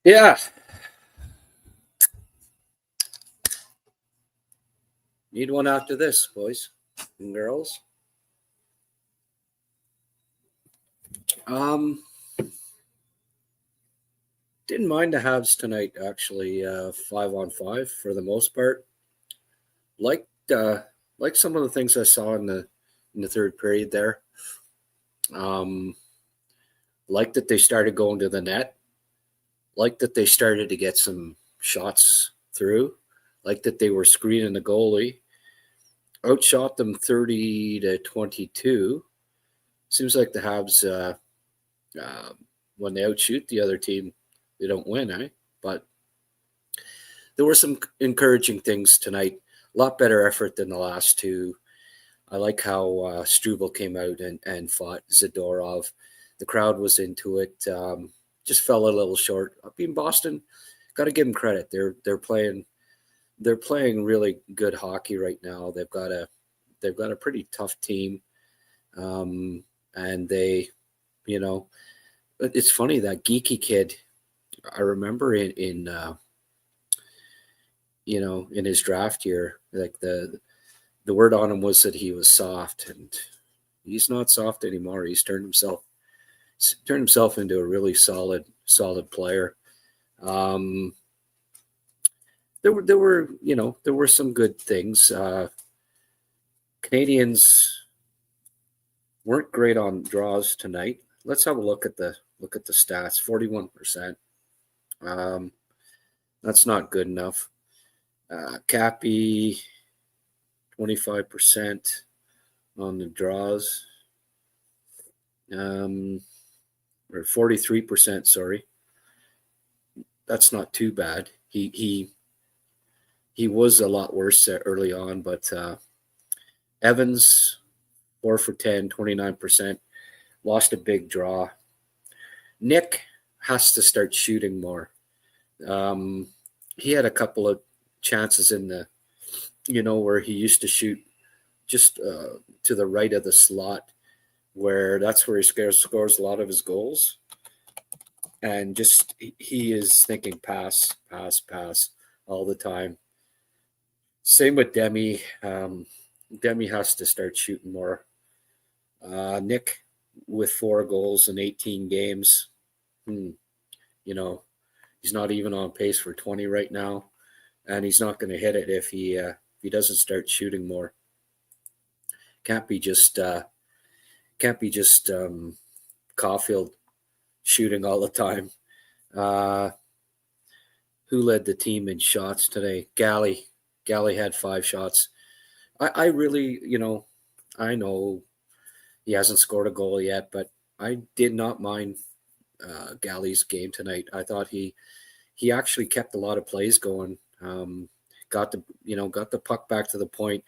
Yeah, need one after this, boys and girls. Um, didn't mind the Habs tonight. Actually, 5-on-5 for the most part. Liked liked some of the things I saw in the third period there. Um, liked that they started going to the net. Liked that they started to get some shots through. Liked that they were screening the goalie. Outshot them 30-22. Seems like the Habs, when they outshoot the other team, they don't win, eh? But there were some encouraging things tonight. A lot better effort than the last two. I like how Struble came out and fought Zadorov. The crowd was into it. Just fell a little short. Up in Boston, got to give them credit. They're playing really good hockey right now. They've got a pretty tough team, and you know, it's funny that geeky kid. I remember in his draft year, like the word on him was that he was soft, and he's not soft anymore. He's turned himself into a really solid player. Um, there were some good things. Canadians weren't great on draws tonight. Let's have a look at the stats. 41%. Um, that's not good enough. Cappy 25% on the draws. Or 43%, sorry. That's not too bad. He was a lot worse early on, but Evans 4 for 10, 29%, lost a big draw. Nick has to start shooting more. He had a couple of chances where he used to shoot just to the right of the slot, where that's where he scores a lot of his goals. And just he is thinking pass, pass, pass all the time. Same with Demi. Demi has to start shooting more. Nick with 4 goals in 18 games. You know, he's not even on pace for 20 right now, and he's not going to hit it if he doesn't start shooting more. Can't be just Caulfield shooting all the time. Who led the team in shots today? Galley had 5 shots. I really, I know he hasn't scored a goal yet, but I did not mind Galley's game tonight. I thought he actually kept a lot of plays going. Got the puck back to the point,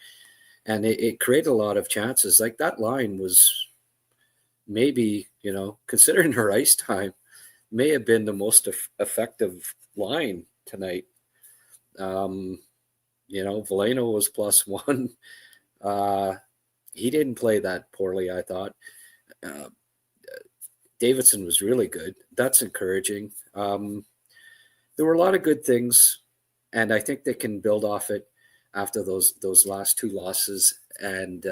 and it created a lot of chances. Like, that line was maybe, considering her ice time, may have been the most effective line tonight. Veleno was +1. He didn't play that poorly, I thought. Davidson was really good. That's encouraging. There were a lot of good things, and I think they can build off it after those last 2 losses. And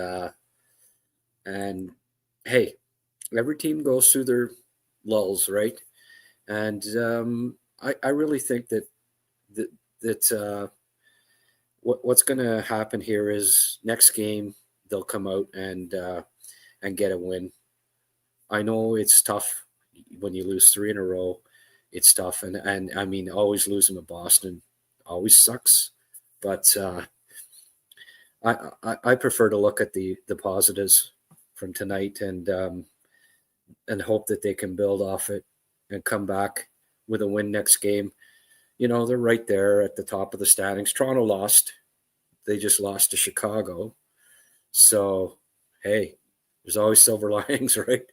hey, every team goes through their lulls, right? And I really think that what's going to happen here is next game they'll come out and get a win. I know it's tough when you lose 3 in a row. It's tough, and I mean, always losing to Boston always sucks. But I prefer to look at the positives from tonight and hope that they can build off it and come back with a win next game. They're right there at the top of the standings. Toronto lost. They just lost to Chicago. So, hey, there's always silver linings, right?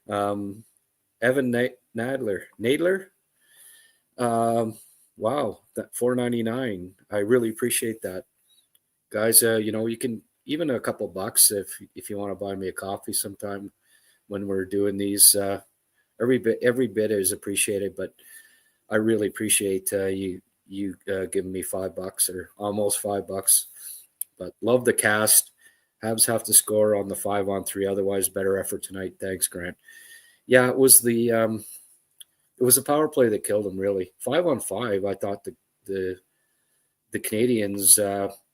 Evan Nadler. Wow, that $4.99. I really appreciate that, guys. You can even a couple bucks if you want to buy me a coffee sometime when we're doing these. Every bit is appreciated, but I really appreciate you giving me $5 or almost $5. But love the cast. Habs have to score on the 5-on-3, otherwise better effort tonight. Thanks, Grant. Yeah, it was a power play that killed them. Really, 5-on-5. I thought the Canadians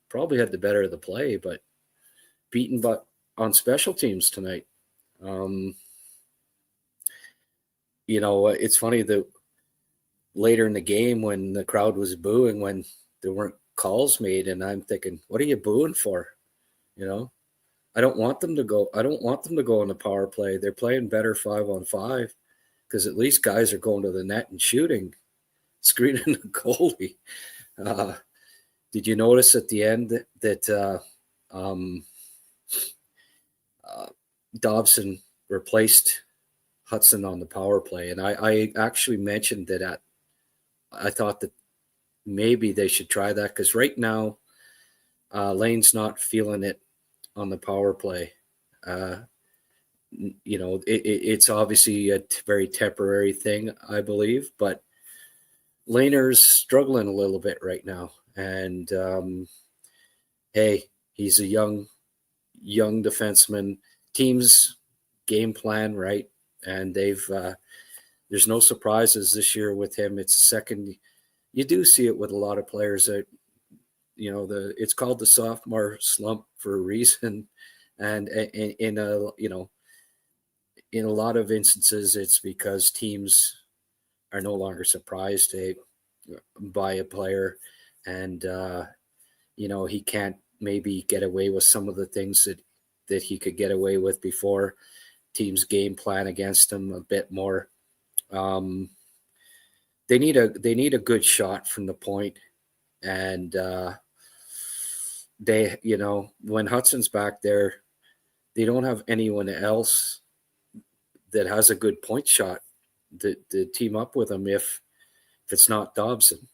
probably had the better of the play, but beaten but on special teams tonight. It's funny that later in the game when the crowd was booing when there weren't calls made, and I'm thinking, what are you booing for? I don't want them to go. I don't want them to go on the power play. They're playing better 5-on-5 because at least guys are going to the net and shooting, screening the goalie. Did you notice at the end that Dobson replaced Hudson on the power play? And I actually mentioned that I thought that maybe they should try that because right now Lane's not feeling it on the power play. It's obviously a very temporary thing, I believe, but Laner's struggling a little bit right now. And hey, he's a young defenseman. Team's game plan, right? And there's no surprises this year with him. It's second. You do see it with a lot of players that, it's called the sophomore slump for a reason. And in a lot of instances, it's because teams are no longer surprised by a player, and he can't maybe get away with some of the things that he could get away with before. Teams game plan against him a bit more. They need a good shot from the point, and when Hudson's back there, they don't have anyone else that has a good point shot to team up with him if it's not Dobson.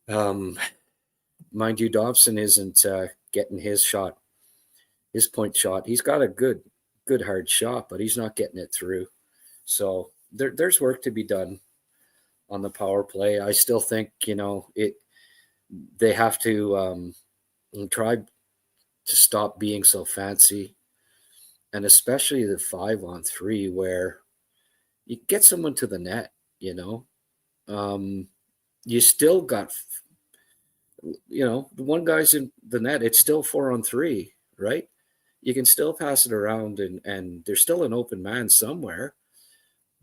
Mind you, Dobson isn't getting his point shot. He's got a good hard shot, but he's not getting it through. So there's work to be done on the power play. I still think they have to try to stop being so fancy, and especially the 5-on-3 where you get someone to the net. You still got the one guy's in the net. It's still 4-on-3, right? You can still pass it around, and there's still an open man somewhere,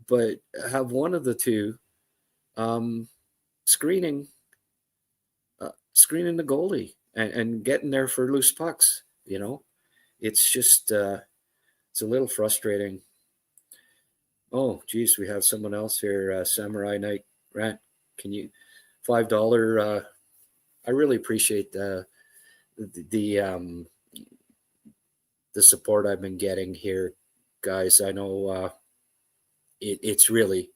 but have one of the two screening the goalie and getting there for loose pucks. It's just it's a little frustrating. Oh, geez, we have someone else here. Samurai Knight Grant, can you $5? I really appreciate the support I've been getting here, guys. I know it's really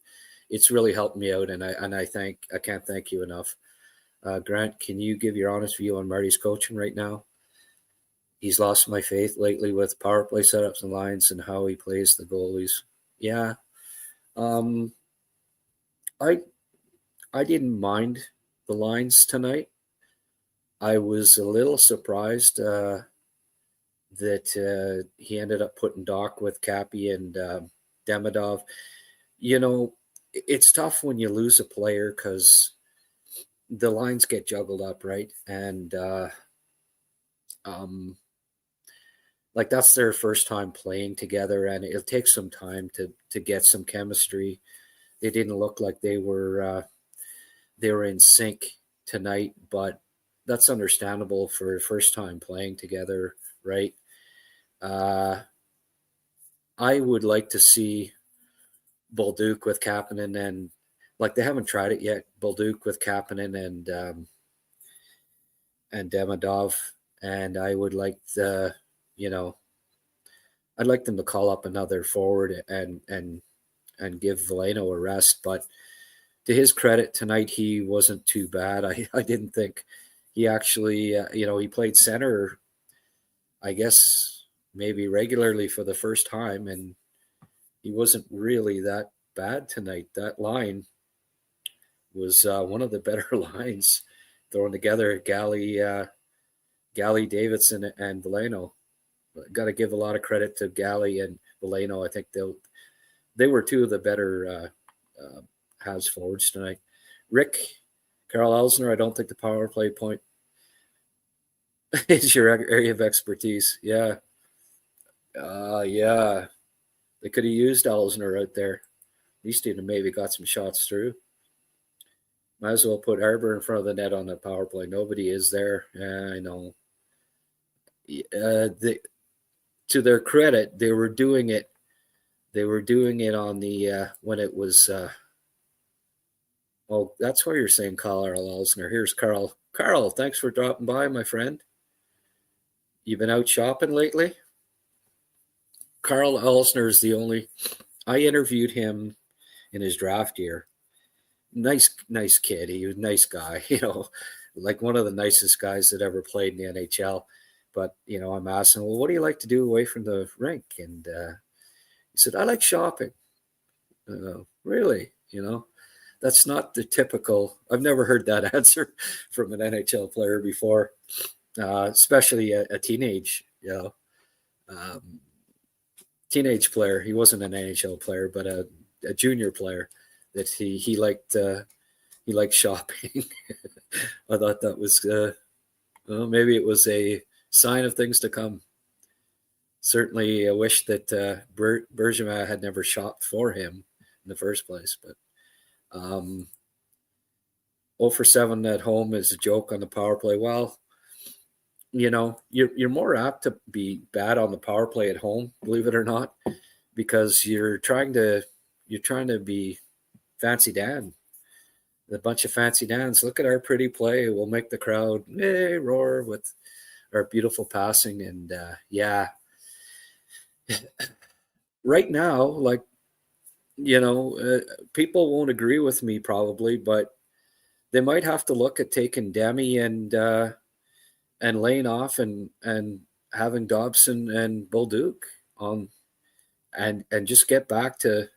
helped me out, and I can't thank you enough. Grant, can you give your honest view on Marty's coaching right now? He's lost my faith lately with power play setups and lines and how he plays the goalies. Yeah. I didn't mind the lines tonight. I was a little surprised that he ended up putting Doc with Cappy and Demidov. It's tough when you lose a player because the lines get juggled up, right? And that's their first time playing together, and it'll take some time to get some chemistry. They didn't look like they were in sync tonight, but that's understandable for the first time playing together, right? I would like to see Bolduc with Kapanen, and they haven't tried it yet. Bolduc with Kapanen and Demidov, and I would like I'd like them to call up another forward and give Veleno a rest. But to his credit, tonight he wasn't too bad. I didn't think he actually, he played center, I guess, maybe regularly for the first time, and he wasn't really that bad tonight. That line, was one of the better lines thrown together. Galley, Davidson, and Veleno. Got to give a lot of credit to Galley and Veleno. I think they were two of the better Habs forwards tonight. Rick, Carl Elsner, I don't think the power play point is your area of expertise. Yeah. Yeah. They could have used Elsner out there. At least he'd have maybe got some shots through. Might as well put Arbor in front of the net on the power play. Nobody is there. Yeah, I know. To their credit, they were doing it. They were doing it on the when it was. Oh, that's why you're saying Carl Elsner. Here's Carl. Carl, thanks for dropping by, my friend. You been out shopping lately? Carl Elsner is the only. I interviewed him in his draft year. Nice kid. He was a nice guy, like one of the nicest guys that ever played in the NHL. But, I'm asking, well, what do you like to do away from the rink? And he said, I like shopping. Really? That's not the typical. I've never heard that answer from an NHL player before, especially a teenage, teenage player. He wasn't an NHL player, but a junior player that he liked shopping. I thought that was maybe it was a sign of things to come. Certainly, I wish that Bergevin had never shopped for him in the first place. But 0 for 7 at home is a joke on the power play. Well, you're more apt to be bad on the power play at home, believe it or not, because you're trying to be Fancy Dan. A bunch of Fancy Dans. Look at our pretty play. We'll make the crowd roar with our beautiful passing. And right now, people won't agree with me probably, but they might have to look at taking Demi and laying off and having Dobson and Bolduc on and just get back to,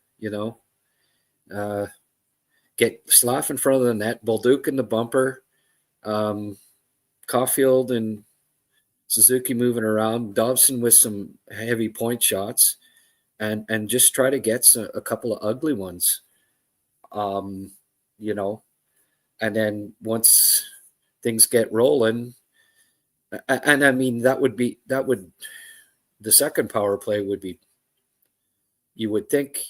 get Slav in front of the net, Bolduc in the bumper, Caulfield and Suzuki moving around, Dobson with some heavy point shots, and just try to get a couple of ugly ones, and then once things get rolling, and I mean that would the second power play would be, you would think,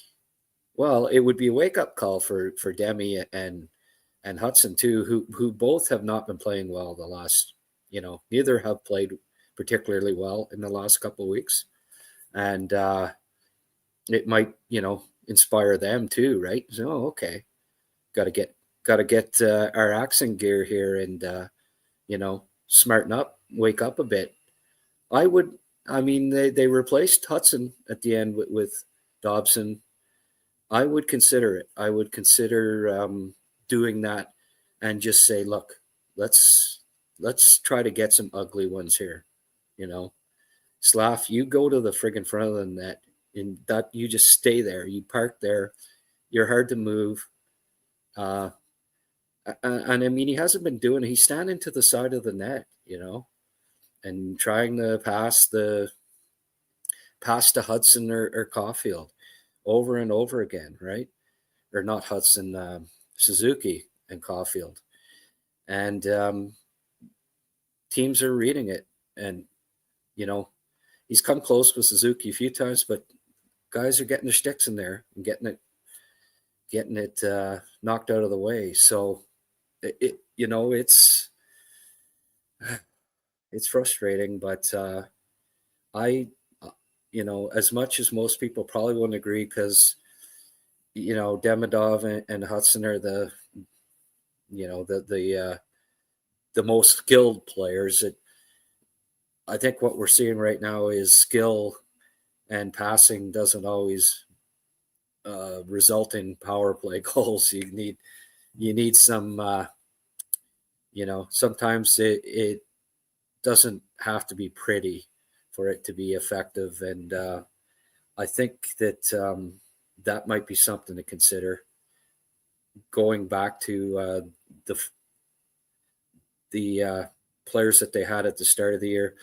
well, it would be a wake-up call for Demi and Hudson too, who both have not been playing well the last, neither have played particularly well in the last couple of weeks. And it might, inspire them too, right? So, okay, got to get our axe in gear here and, smarten up, wake up a bit. They replaced Hudson at the end with Dobson. I would consider it. I would consider doing that and just say, look, let's try to get some ugly ones here. Slav, you go to the friggin' front of the net, and that you just stay there. You park there. You're hard to move. And I mean, he hasn't been doing it. He's standing to the side of the net, and trying to pass to Hudson or Caulfield over and over again, right? Or not Hudson, Suzuki and Caulfield. And teams are reading it. And, he's come close with Suzuki a few times, but guys are getting their sticks in there and getting it knocked out of the way. So, it's frustrating, but as much as most people probably wouldn't agree, because, Demidov and Hudson are the most skilled players. I think what we're seeing right now is skill and passing doesn't always result in power play goals. You need some, sometimes it doesn't have to be pretty for it to be effective. And I think that that might be something to consider. going back to the players that they had at the start of the year.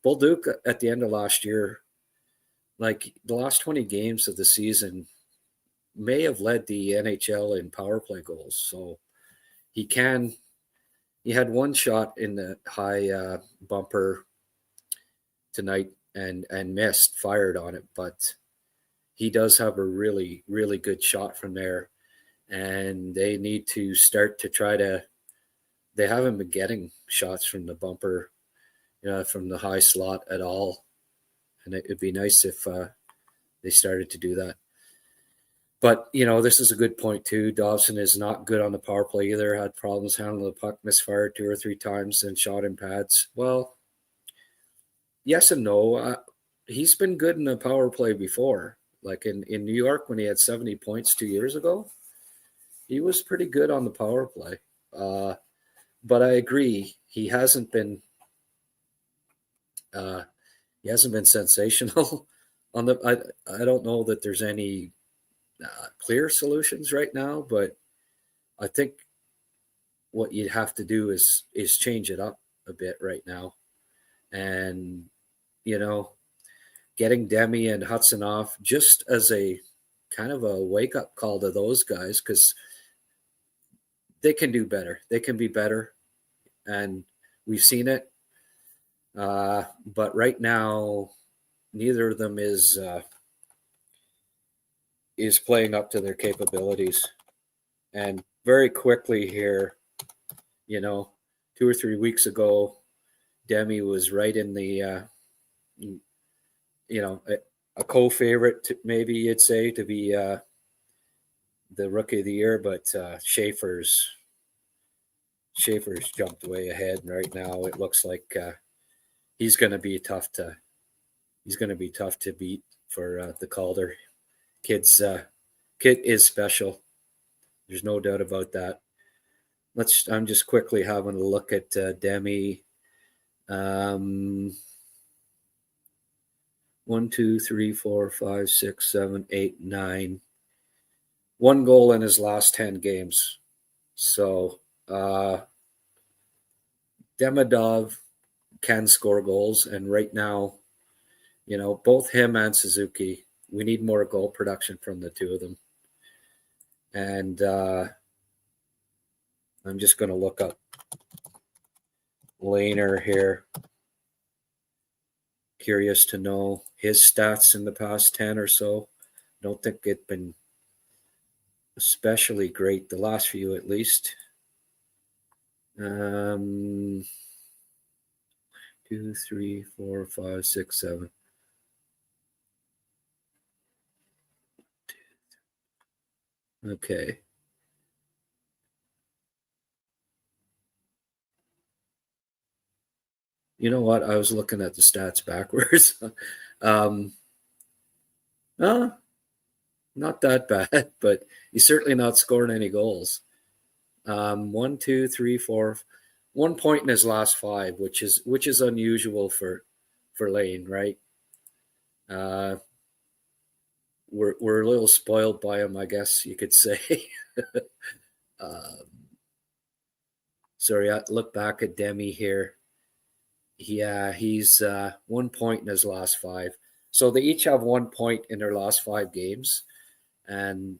Bolduc at the end of last year, like the last 20 games of the season, may have led the NHL in power play goals. So he had one shot in the high bumper tonight and fired on it, but he does have a really, really good shot from there. And they need to start to they haven't been getting shots from the bumper, from the high slot at all. And it'd be nice if they started to do that. But, this is a good point too. Dobson is not good on the power play either. Had problems handling the puck, misfired 2 or 3 times and shot in pads. Well, yes and no. He's been good in the power play before. Like in New York when he had 70 points 2 years ago, he was pretty good on the power play. But I agree, he hasn't been sensational on the. I don't know that there's any clear solutions right now, but I think what you'd have to do is change it up a bit right now, and getting Demi and Hudson off just as a kind of a wake up call to those guys, because they can do better. They can be better, and we've seen it. But right now, neither of them is playing up to their capabilities. And very quickly here, 2 or 3 weeks ago, Demi was right in the, a co-favorite, maybe you'd say, to be the rookie of the year, but Schaefer's jumped way ahead. And right now, it looks like he's going to be tough to beat for the Calder. Kid is special. There's no doubt about that. I'm just quickly having a look at Demi. 1, 2, 3, 4, 5, 6, 7, 8, 9. 1 goal in his last 10 games. So Demidov can score goals, and right now, both him and Suzuki, we need more goal production from the two of them. And I'm just going to look up Lehner here. Curious to know his stats in the past 10 or so. Don't think it's been especially great, the last few at least. 2, 3, 4, 5, 6, 7. Okay. You know what? I was looking at the stats backwards. Not that bad, but he's certainly not scoring any goals. 1, 2, 3, 4, 1 point in his last 5, which is unusual for Lane, right? We're a little spoiled by him, I guess you could say. Sorry, I look back at Demi here. Yeah, he's 1 point in his last 5. So they each have 1 point in their last 5 games. And,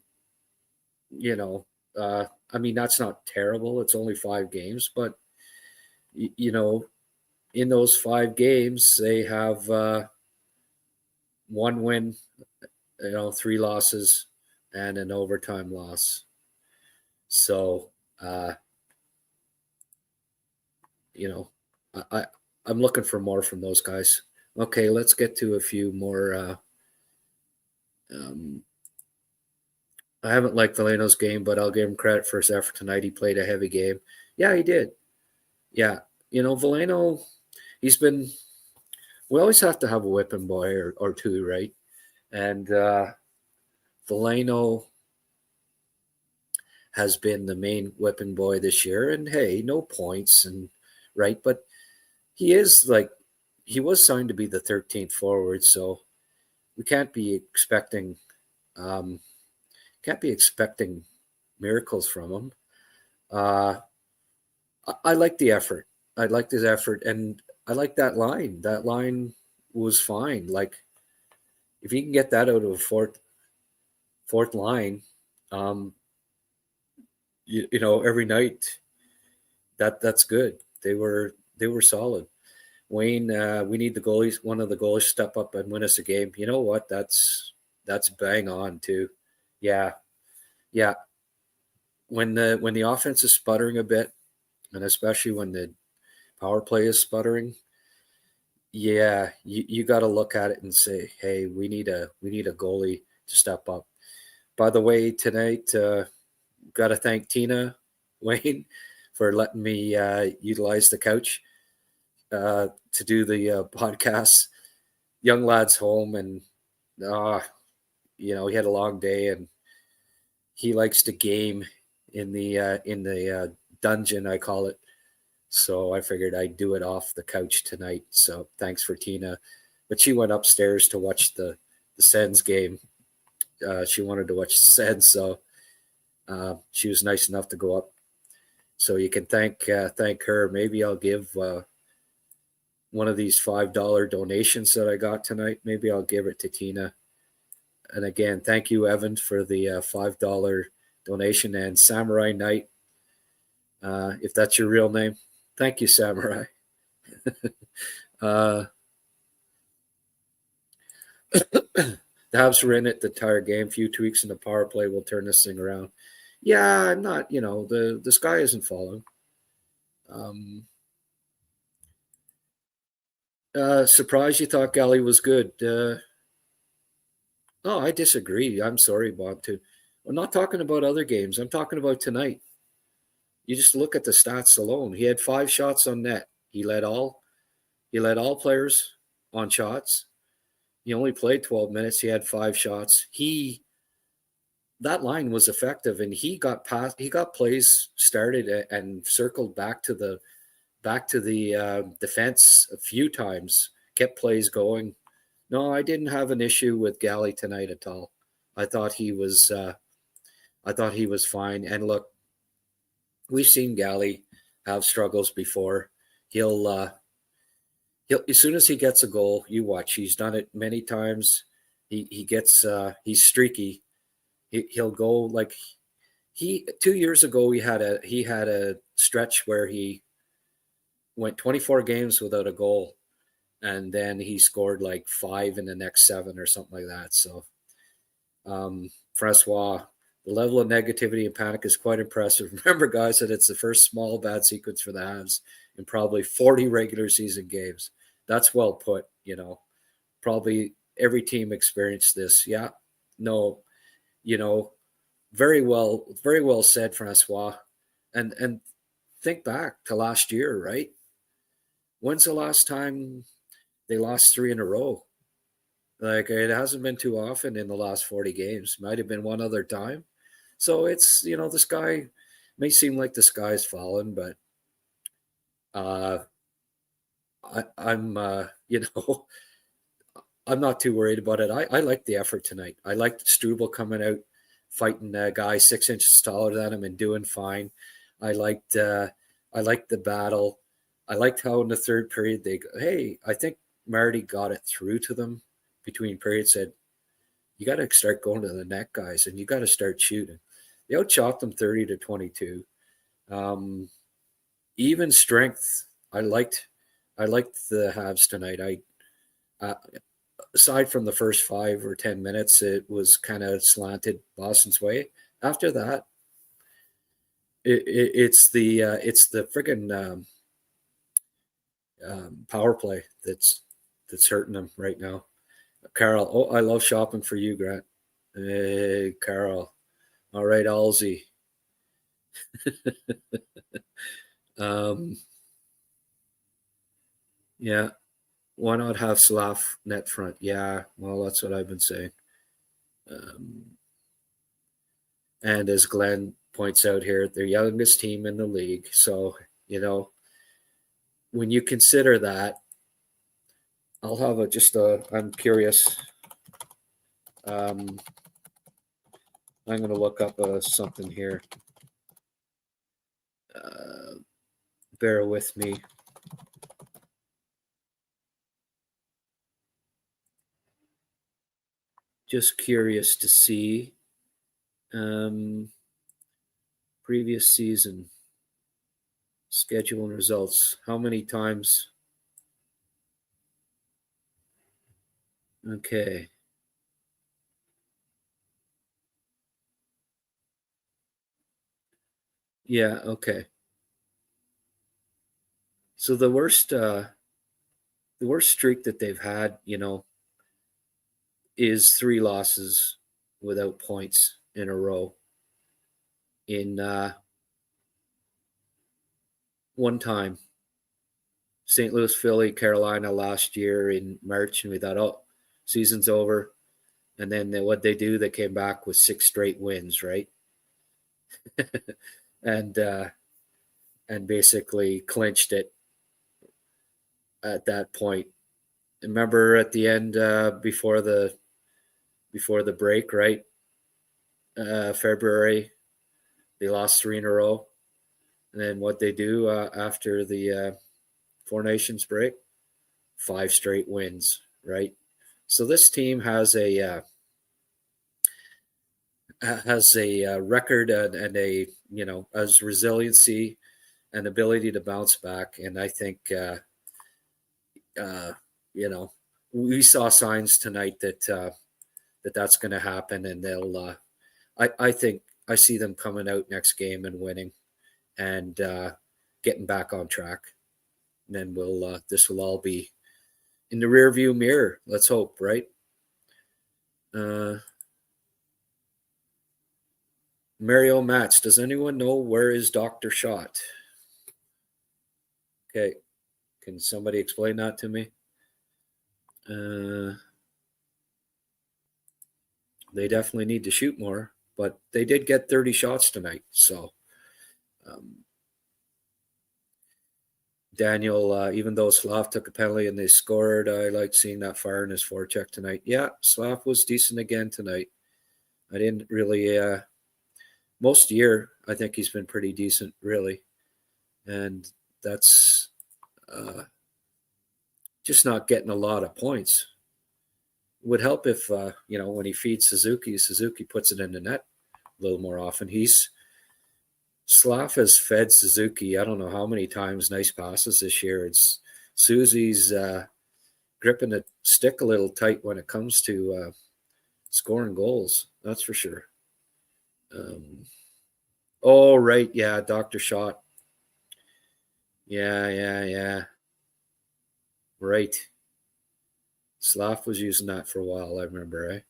I mean, that's not terrible. It's only 5 games. But, in those 5 games, they have 1 win, 3 losses, and an overtime loss. So, I'm looking for more from those guys. Okay, let's get to a few more. I haven't liked Veleno's game, but I'll give him credit for his effort tonight. He played a heavy game. Yeah, he did. Yeah, Veleno, we always have to have a whipping boy or two, right? And Veleno has been the main whipping boy this year. And hey, no points, and right, but he was signed to be the 13th forward, so we can't be expecting miracles from him. I like the effort. I liked his effort, and I like that line. That line was fine. Like, if you can get that out of a fourth line, um, every night, that's good. They were solid. Wayne, we need the goalies. One of the goalies step up and win us a game. You know what? That's bang on too. Yeah, yeah. When the offense is sputtering a bit, and especially when the power play is sputtering, yeah, you got to look at it and say, hey, we need a goalie to step up. By the way, tonight, got to thank Tina Wayne for letting me utilize the couch to do the podcast. Young lad's home, and he had a long day, and he likes to game in the dungeon, I call it. So I figured I'd do it off the couch tonight. So thanks for Tina. But she went upstairs to watch the Sens game. She wanted to watch the Sens, so she was nice enough to go up. So you can thank her. Maybe I'll give one of these $5 donations that I got tonight. Maybe I'll give it to Tina. And again, thank you, Evan, for the $5 donation, and Samurai Knight, if that's your real name. Thank you, Samurai. The Habs were in it the entire game. Few tweaks in the power play will turn this thing around. Yeah, I'm not. The sky isn't falling. Surprised you thought Galley was good. No, I disagree. I'm sorry, Bob. Too. I'm not talking about other games. I'm talking about tonight. You just look at the stats alone. He had 5 shots on net. He led all players on shots. He only played 12 minutes. He had 5 shots. That line was effective, and he got plays started and circled back to the defense a few times. Kept plays going. No, I didn't have an issue with Galley tonight at all. I thought he was fine. And look, we've seen Galley have struggles before. He'll as soon as he gets a goal, you watch. He's done it many times. He gets he's streaky. He'll go like 2 years ago. He had a stretch where he went 24 games without a goal, and then he scored like 5 in the next 7 or something like that. So, Francois, the level of negativity and panic is quite impressive. Remember, guys, that it's the first small bad sequence for the Habs in probably 40 regular season games. That's well put. Probably every team experienced this. Yeah, no, very well said, Francois. And think back to last year, right? When's the last time they lost 3 in a row? Like, it hasn't been too often in the last 40 games. Might have been one other time. So it's, the sky may seem like the sky's fallen, but I'm I'm not too worried about it. I like the effort tonight. I liked Struble coming out, fighting a guy 6 inches taller than him and doing fine. I liked the battle. I liked how in the third period I think Marty got it through to them between periods, said, you got to start going to the net, guys, and you got to start shooting. They outshot them 30-22. Even strength. I liked the Habs tonight. Aside from the first 5 or 10 minutes, it was kind of slanted Boston's way. After that, it's the friggin' power play that's hurting them right now. Carol, I love shopping for you, Grant. Hey, Carol. All right, Alzy. Yeah. Why not have Slav net front? Yeah, well, that's what I've been saying. And as Glenn points out here, they're youngest team in the league. So, when you consider that, I'll have I'm curious. I'm going to look up something here. Bear with me. Just curious to see previous season schedule and results. How many times? Okay. Yeah, okay. So the worst streak that they've had, is 3 losses without points in a row. In one time, St. Louis, Philly, Carolina last year in March, and we thought, oh, season's over. And then what they do, they came back with 6 straight wins, right? and basically clinched it at that point. Remember at the end before the break, right? February, they lost 3 in a row, and then what they do after the Four Nations break, 5 straight wins, right? So this team has a record and a as resiliency and ability to bounce back, and I think we saw signs tonight that that's going to happen, and they'll. I think I see them coming out next game and winning, and getting back on track. And then this will all be in the rearview mirror. Let's hope, right? Mario Matz, does anyone know where is Dr. Shot? Okay, can somebody explain that to me? They definitely need to shoot more, but they did get 30 shots tonight. So, Daniel, even though Slav took a penalty and they scored, I like seeing that fire in his forecheck tonight. Yeah, Slav was decent again tonight. I didn't really, most year, I think he's been pretty decent, really. And that's just not getting a lot of points. Would help if, when he feeds Suzuki puts it in the net a little more often. Slav has fed Suzuki, I don't know how many times, nice passes this year. It's Susie's gripping the stick a little tight when it comes to scoring goals. That's for sure. Oh, right. Yeah, Dr. Shot. Yeah. Right. Slav was using that for a while, I remember, eh?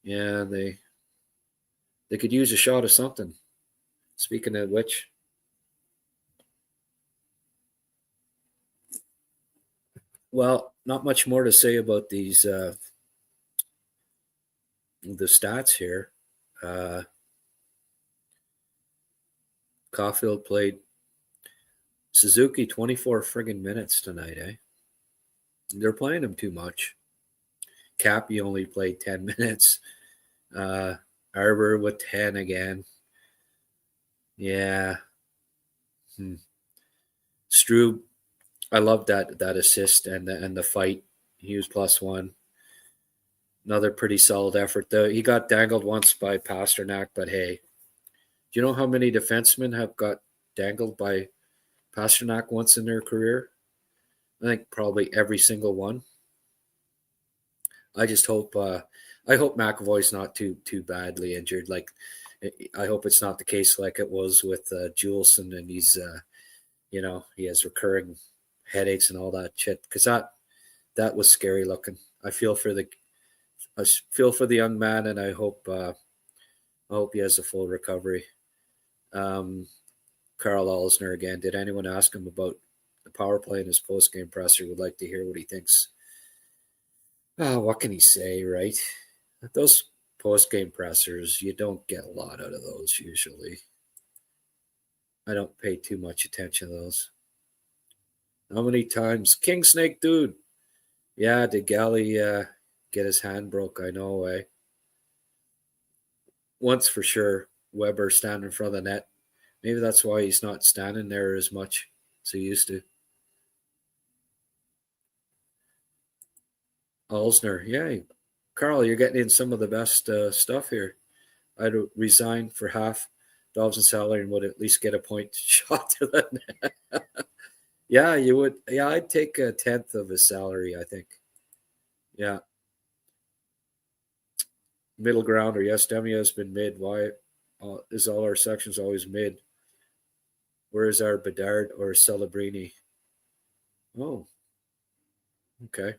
Yeah, they could use a shot of something. Speaking of which, well, not much more to say about these the stats here. Caulfield played Suzuki 24 friggin' minutes tonight, eh? They're playing him too much. Cappy only played 10 minutes. Arbor with 10 again. Yeah. Strube, I love that assist and the fight. He was +1. Another pretty solid effort. Though he got dangled once by Pasternak, but hey, do you know how many defensemen have got dangled by Pasternak once in their career? I think probably every single one. I just hope McAvoy's not too badly injured. Like, I hope it's not the case like it was with Juleson, and he's he has recurring headaches and all that shit. Because that was scary looking. I feel for the young man, and I hope he has a full recovery. Carl Alsner again. Did anyone ask him about the power play in his post-game presser? Would like to hear what he thinks. What can he say, right? Those post-game pressers, you don't get a lot out of those usually. I don't pay too much attention to those. How many times? King Snake Dude. Yeah, did Galley get his hand broke? I know, eh? once for sure, Weber standing in front of the net. Maybe that's why he's not standing there as much as he used to. Alsner, yeah. Carl, you're getting in some of the best stuff here. I'd resign for half Dobson's salary and would at least get a point shot to the net. Yeah, you would. Yeah, I'd take a tenth of his salary, I think. Yeah. Middle grounder. Yes, Demi has been mid. Why is all our sections always mid? Where is our Bedard or Celebrini? Oh, okay.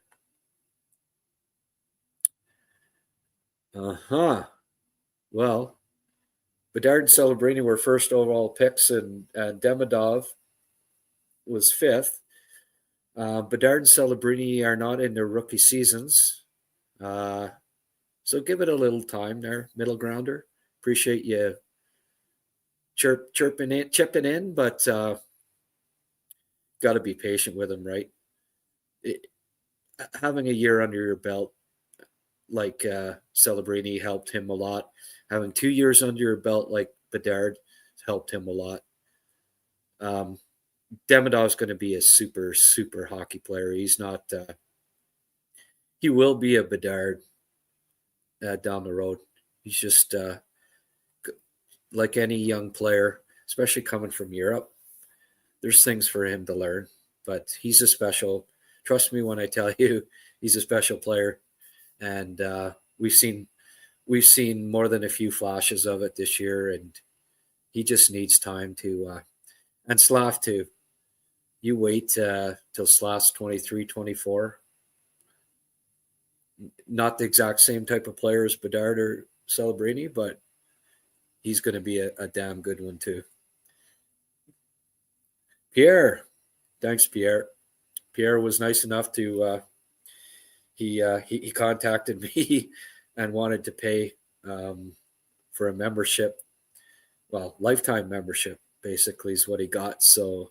Uh-huh. Well, Bedard and Celebrini were first overall picks, and Demidov was fifth. Bedard and Celebrini are not in their rookie seasons. So give it a little time there, middle grounder. Appreciate you chipping in, but got to be patient with him, right? It, having a year under your belt, like Celebrini, helped him a lot. Having 2 years under your belt, like Bedard, helped him a lot. Demidov's going to be a super, super hockey player. He's not. He will be a Bedard down the road. He's just like any young player, especially coming from Europe. There's things for him to learn, but he's a special. Trust me when I tell you, he's a special player, and we've seen more than a few flashes of it this year, and he just needs time to. And Slav too. You wait till Slav's 23, 24. Not the exact same type of player as Bedard or Celebrini, but he's going to be a damn good one too. Pierre, thanks, Pierre. Pierre was nice enough to he contacted me and wanted to pay for a membership, well, lifetime membership basically is what he got. So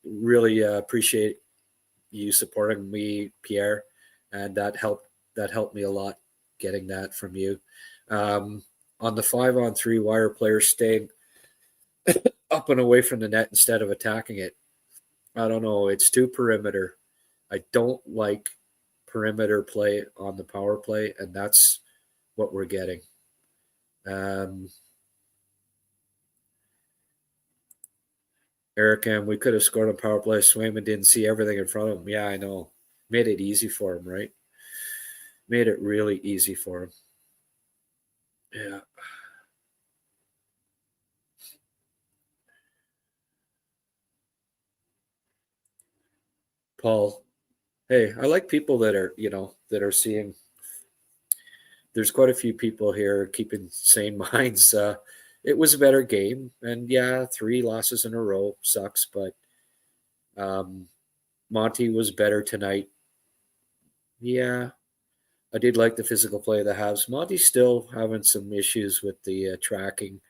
really appreciate you supporting me, Pierre, and that helped me a lot getting that from you. On the 5-on-3, wire players staying up and away from the net instead of attacking it. I don't know. It's too perimeter. I don't like perimeter play on the power play, and that's what we're getting. Eric, and we could have scored on power play. Swayman didn't see everything in front of him. Yeah, I know. Made it easy for him, right? Made it really easy for him. Yeah. Paul, hey, I like people that are, that are seeing. There's quite a few people here keeping sane minds. It was a better game, and yeah, 3 losses in a row sucks, but Monty was better tonight. Yeah, I did like the physical play of the Habs. Monty's still having some issues with the tracking.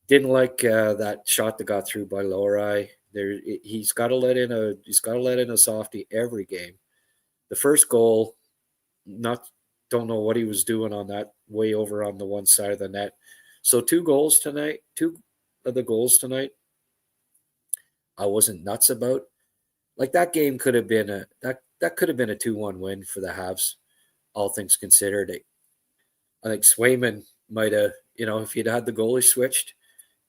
Didn't like that shot that got through by Lowry. He's got to let in a softie every game. The first goal, don't know what he was doing on that, way over on the one side of the net. So 2 of the goals tonight, I wasn't nuts about. Like that game could have been that could have been a 2-1 win for the Habs, all things considered. I think Swayman might have, if he'd had the goalie switched,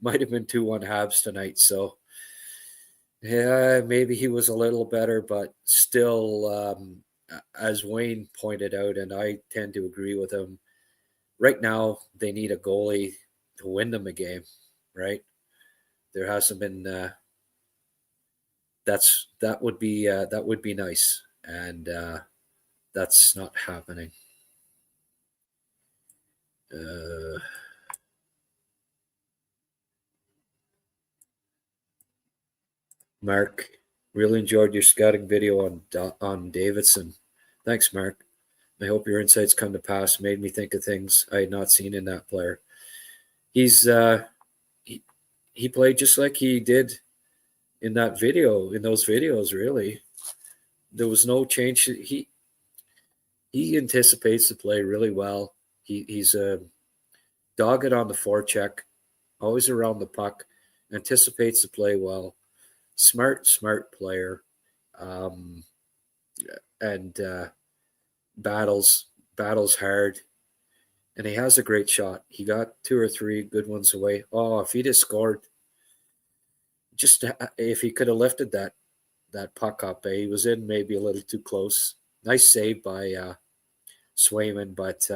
might have been 2-1 Habs tonight. So yeah, maybe he was a little better, but still, as Wayne pointed out, and I tend to agree with him, right now they need a goalie to win them a game, right? There hasn't been. That would be nice, and that's not happening. Mark, really enjoyed your scouting video on Davidson. Thanks, Mark. I hope your insights come to pass. Made me think of things I had not seen in that player. He's he played just like he did in those videos. Really, there was no change. He anticipates the play really well. He's dogged on the forecheck, always around the puck, anticipates the play well, smart player, um, and battles hard, and he has a great shot. He got 2 or 3 good ones away. Oh, if he'd have scored, just if he could have lifted that puck up, he was in maybe a little too close. Nice save by Swayman, but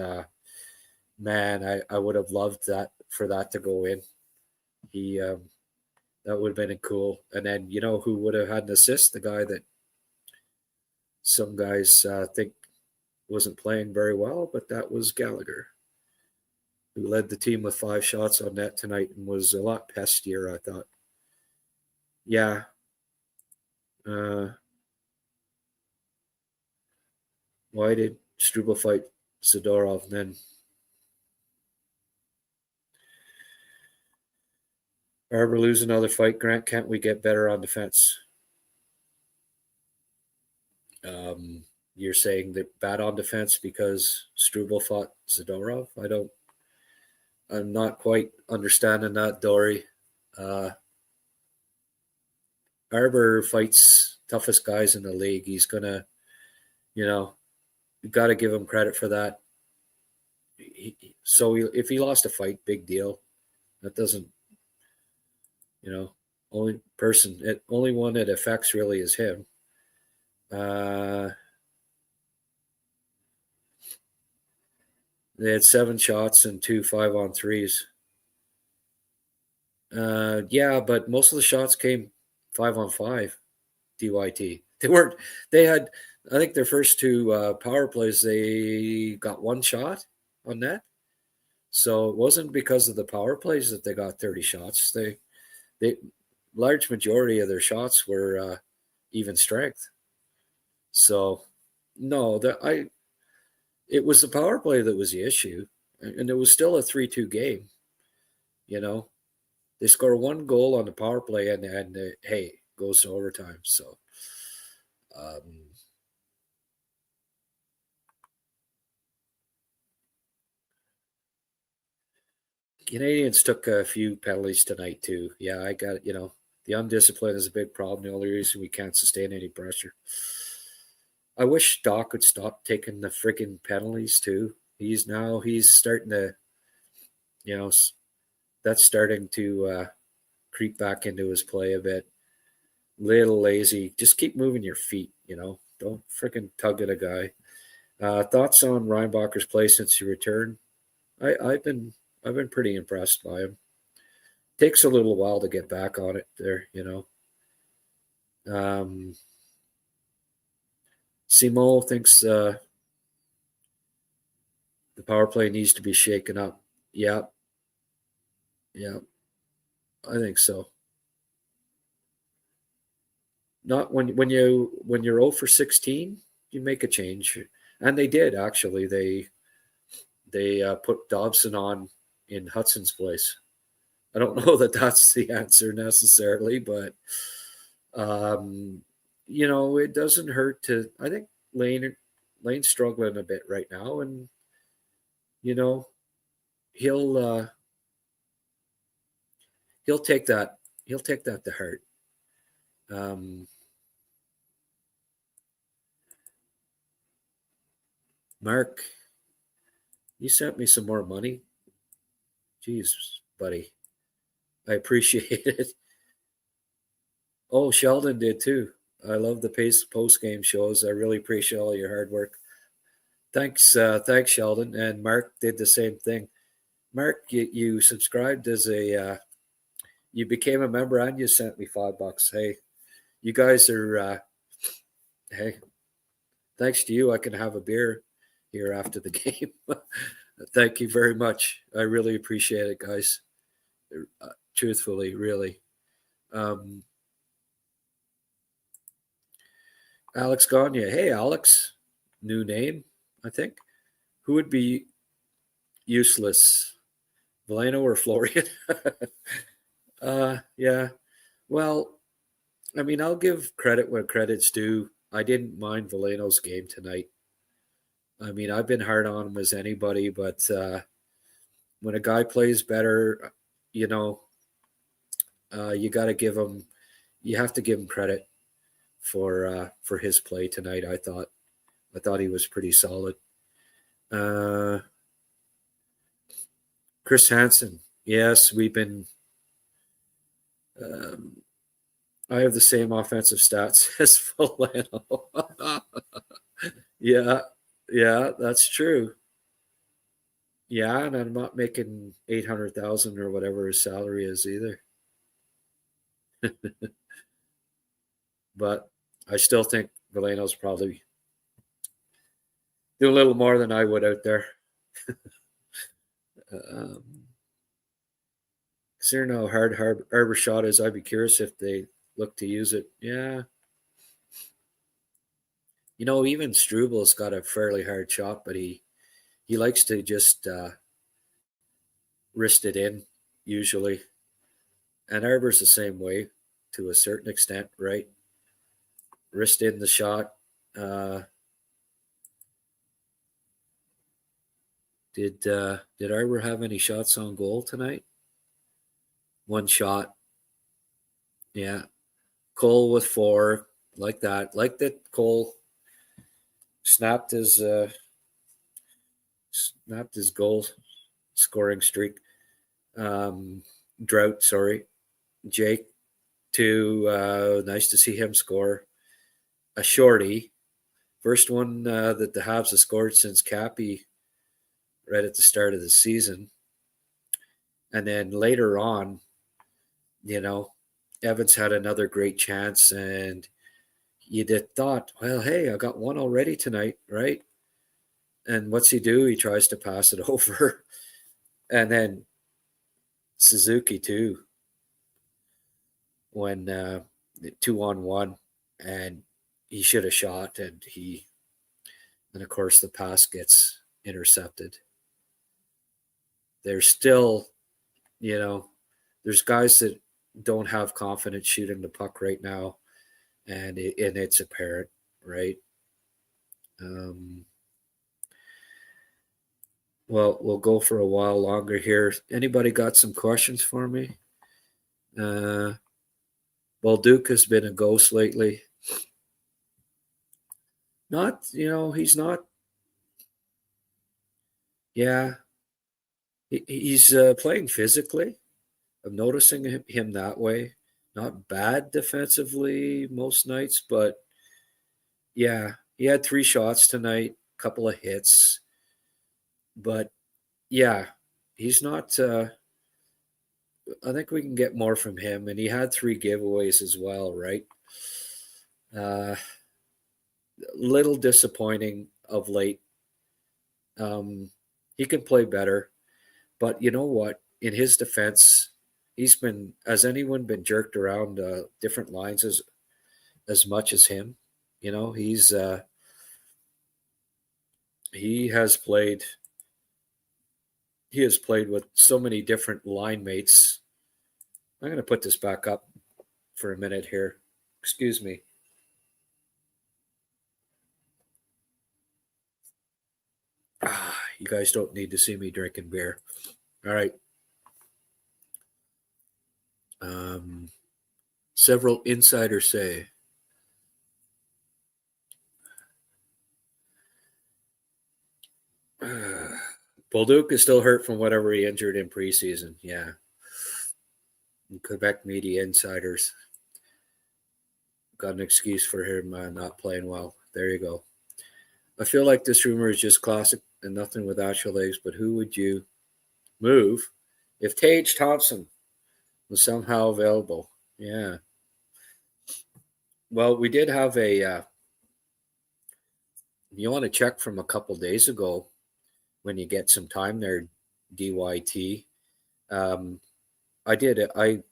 man, I would have loved that for that to go in. He that would have been cool. And then you know who would have had an assist? The guy that some guys think wasn't playing very well, but that was Gallagher, who led the team with 5 shots on net tonight and was a lot pestier, I thought. Yeah. Why did Struble fight Zadorov then? Arbor lose another fight. Grant, can't we get better on defense? You're saying that bad on defense because Struble fought Zadorov? I'm not quite understanding that, Dory. Arbor fights toughest guys in the league. He's gonna, you got to give him credit for that. If he lost a fight, big deal. That doesn't, only one it affects really is him. They had 7 shots and 2 5-on-3s. Yeah, but most of the shots came 5-on-5. DYT. They had, I think their first 2 power plays, they got 1 shot on net. So it wasn't because of the power plays that they got 30 shots. They large majority of their shots were even strength. So no, it was the power play that was the issue, and it was still a 3-2 game. They score 1 goal on the power play, and hey, goes to overtime. So, Canadians took a few penalties tonight too. Yeah, I got the undisciplined is a big problem. The only reason we can't sustain any pressure. I wish Doc would stop taking the freaking penalties too. He's starting to, that's starting to creep back into his play a bit. Little lazy. Just keep moving your feet. Don't freaking tug at a guy. Thoughts on Reinbacher's play since he returned? I've been pretty impressed by him. Takes a little while to get back on it there, Simo thinks the power play needs to be shaken up. Yeah, I think so. Not when you're 0 for 16, you make a change, and they did actually. They put Dobson on in Hudson's place. I don't know that that's the answer necessarily, but it doesn't hurt to. I think Lane's struggling a bit right now, and he'll take that. He'll take that to heart. Mark, you sent me some more money. Jeez, buddy. I appreciate it. Oh, Sheldon did too. I love the post-game shows. I really appreciate all your hard work. Thanks, Sheldon. And Mark did the same thing. Mark, you subscribed as you became a member and you sent me $5. Hey, you guys are, hey, thanks to you, I can have a beer here after the game. Thank you very much. I really appreciate it, guys. Truthfully, really. Alex Gagne. Hey, Alex. New name, I think. Who would be useless? Veleno or Florian? Yeah. Well, I mean, I'll give credit where credit's due. I didn't mind Veleno's game tonight. I mean, I've been hard on him as anybody, but when a guy plays better, you know, you got to give him, you have to give him credit for his play tonight. I thought he was pretty solid. Uh, Chris Hansen, yes, we've been. Um, I have the same offensive stats as Volano. Yeah, yeah, that's true. Yeah, and I'm not making 800,000 or whatever his salary is either. But I still think Valeno's probably do a little more than I would out there. Um, considering how hard Arbor shot is, I'd be curious if they look to use it. Yeah, you know, even Strubal's got a fairly hard shot, but he likes to just wrist it in usually, and Arbor's the same way to a certain extent, right? Wrist in the shot. Uh, did Arbor have any shots on goal tonight? One shot. Yeah. Cole with 4, like that. Like that Cole snapped his goal scoring streak. Drought, sorry. Jake too. Nice to see him score. A shorty. First one that the Habs have scored since Cappy right at the start of the season. And then later on, you know, Evans had another great chance, and you did thought, well, hey, I got one already tonight, right? And what's he do? He tries to pass it over. And then Suzuki too, when 2-on-1, and he should have shot, and of course the pass gets intercepted. There's still, you know, there's guys that don't have confidence shooting the puck right now, and it's apparent, right? Um, well, we'll go for a while longer here. Anybody got some questions for me? Well, Duke has been a ghost lately. Not, he's not. Yeah, he's playing physically. I'm noticing him that way. Not bad defensively most nights, but yeah, he had 3 shots tonight, couple of hits, but yeah, he's not. I think we can get more from him, and he had 3 giveaways as well, right? Uh, little disappointing of late. He can play better, but you know what? In his defense, has anyone been jerked around different lines as much as him? You know, he has played he has played with so many different line mates. I'm going to put this back up for a minute here. Excuse me. You guys don't need to see me drinking beer. All right. Several insiders say Bolduc is still hurt from whatever he injured in preseason. Yeah. And Quebec media insiders got an excuse for him not playing well. There you go. I feel like this rumor is just classic and nothing with actual legs, but who would you move if Tage Thompson was somehow available? Yeah. Well, we did have you want to check from a couple days ago when you get some time there, DYT. Um, I did. I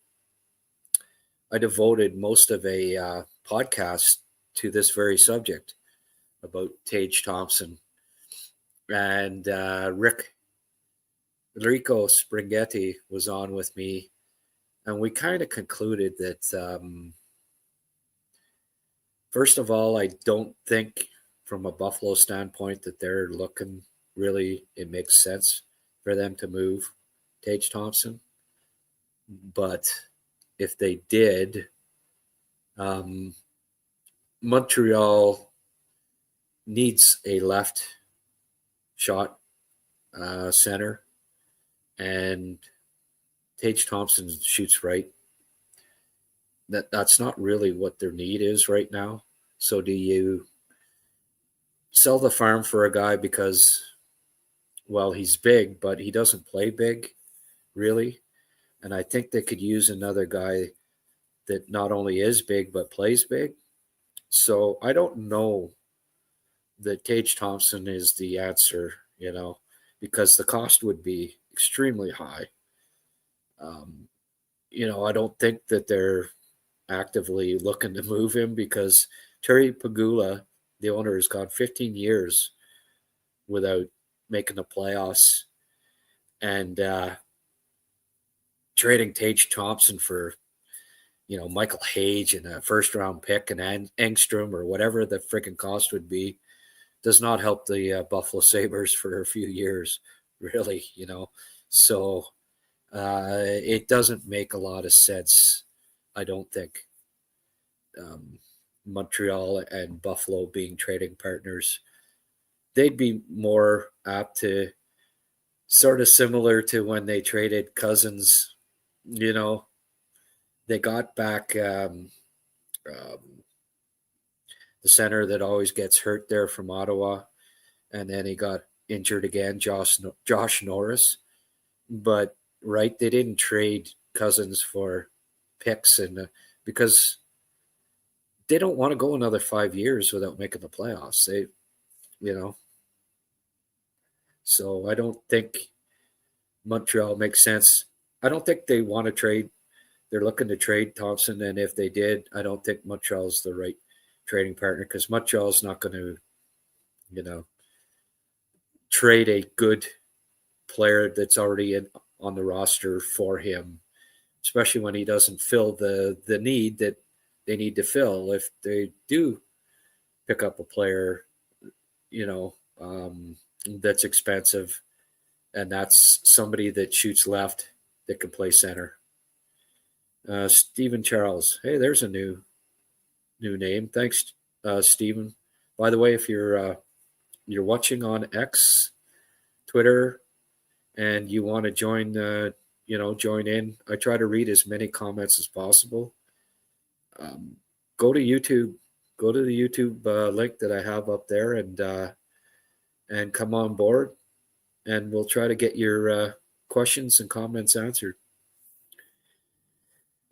devoted most of a podcast to this very subject about Tage Thompson, and Rico Springhetti was on with me, and we kind of concluded that first of all, I don't think from a Buffalo standpoint that they're looking really, it makes sense for them to move Tage Thompson. But if they did, Montreal needs a left shot center, and Tage Thompson shoots right. That's not really what their need is right now. So do you sell the farm for a guy because, well, he's big, but he doesn't play big, really? And I think they could use another guy that not only is big but plays big. So I don't know that Tage Thompson is the answer, because the cost would be extremely high. I don't think that they're actively looking to move him because Terry Pagula, the owner, has gone 15 years without making the playoffs, and trading Tage Thompson for Michael Hage and a first round pick and Engstrom or whatever the freaking cost would be does not help the Buffalo Sabres for a few years, really. So it doesn't make a lot of sense, I don't think. Montreal and Buffalo being trading partners, they'd be more apt to, sort of similar to when they traded Cousins. They got back the center that always gets hurt there from Ottawa, and then he got injured again, Josh Norris. But right, they didn't trade Cousins for picks, and because they don't want to go another 5 years without making the playoffs. So I don't think Montreal makes sense. I don't think they want to trade. They're looking to trade Thompson, and if they did, I don't think Montreal's the right trading partner because Montreal's not going to, trade a good player that's already on the roster for him, especially when he doesn't fill the need that they need to fill. If they do pick up a player, that's expensive, and that's somebody that shoots left that can play center. Stephen Charles. Hey, there's a new name. Thanks, Stephen. By the way, if you're watching on X, Twitter, and you want to join in, I try to read as many comments as possible. Go to YouTube. Go to the YouTube link that I have up there, and come on board, and we'll try to get your questions and comments answered.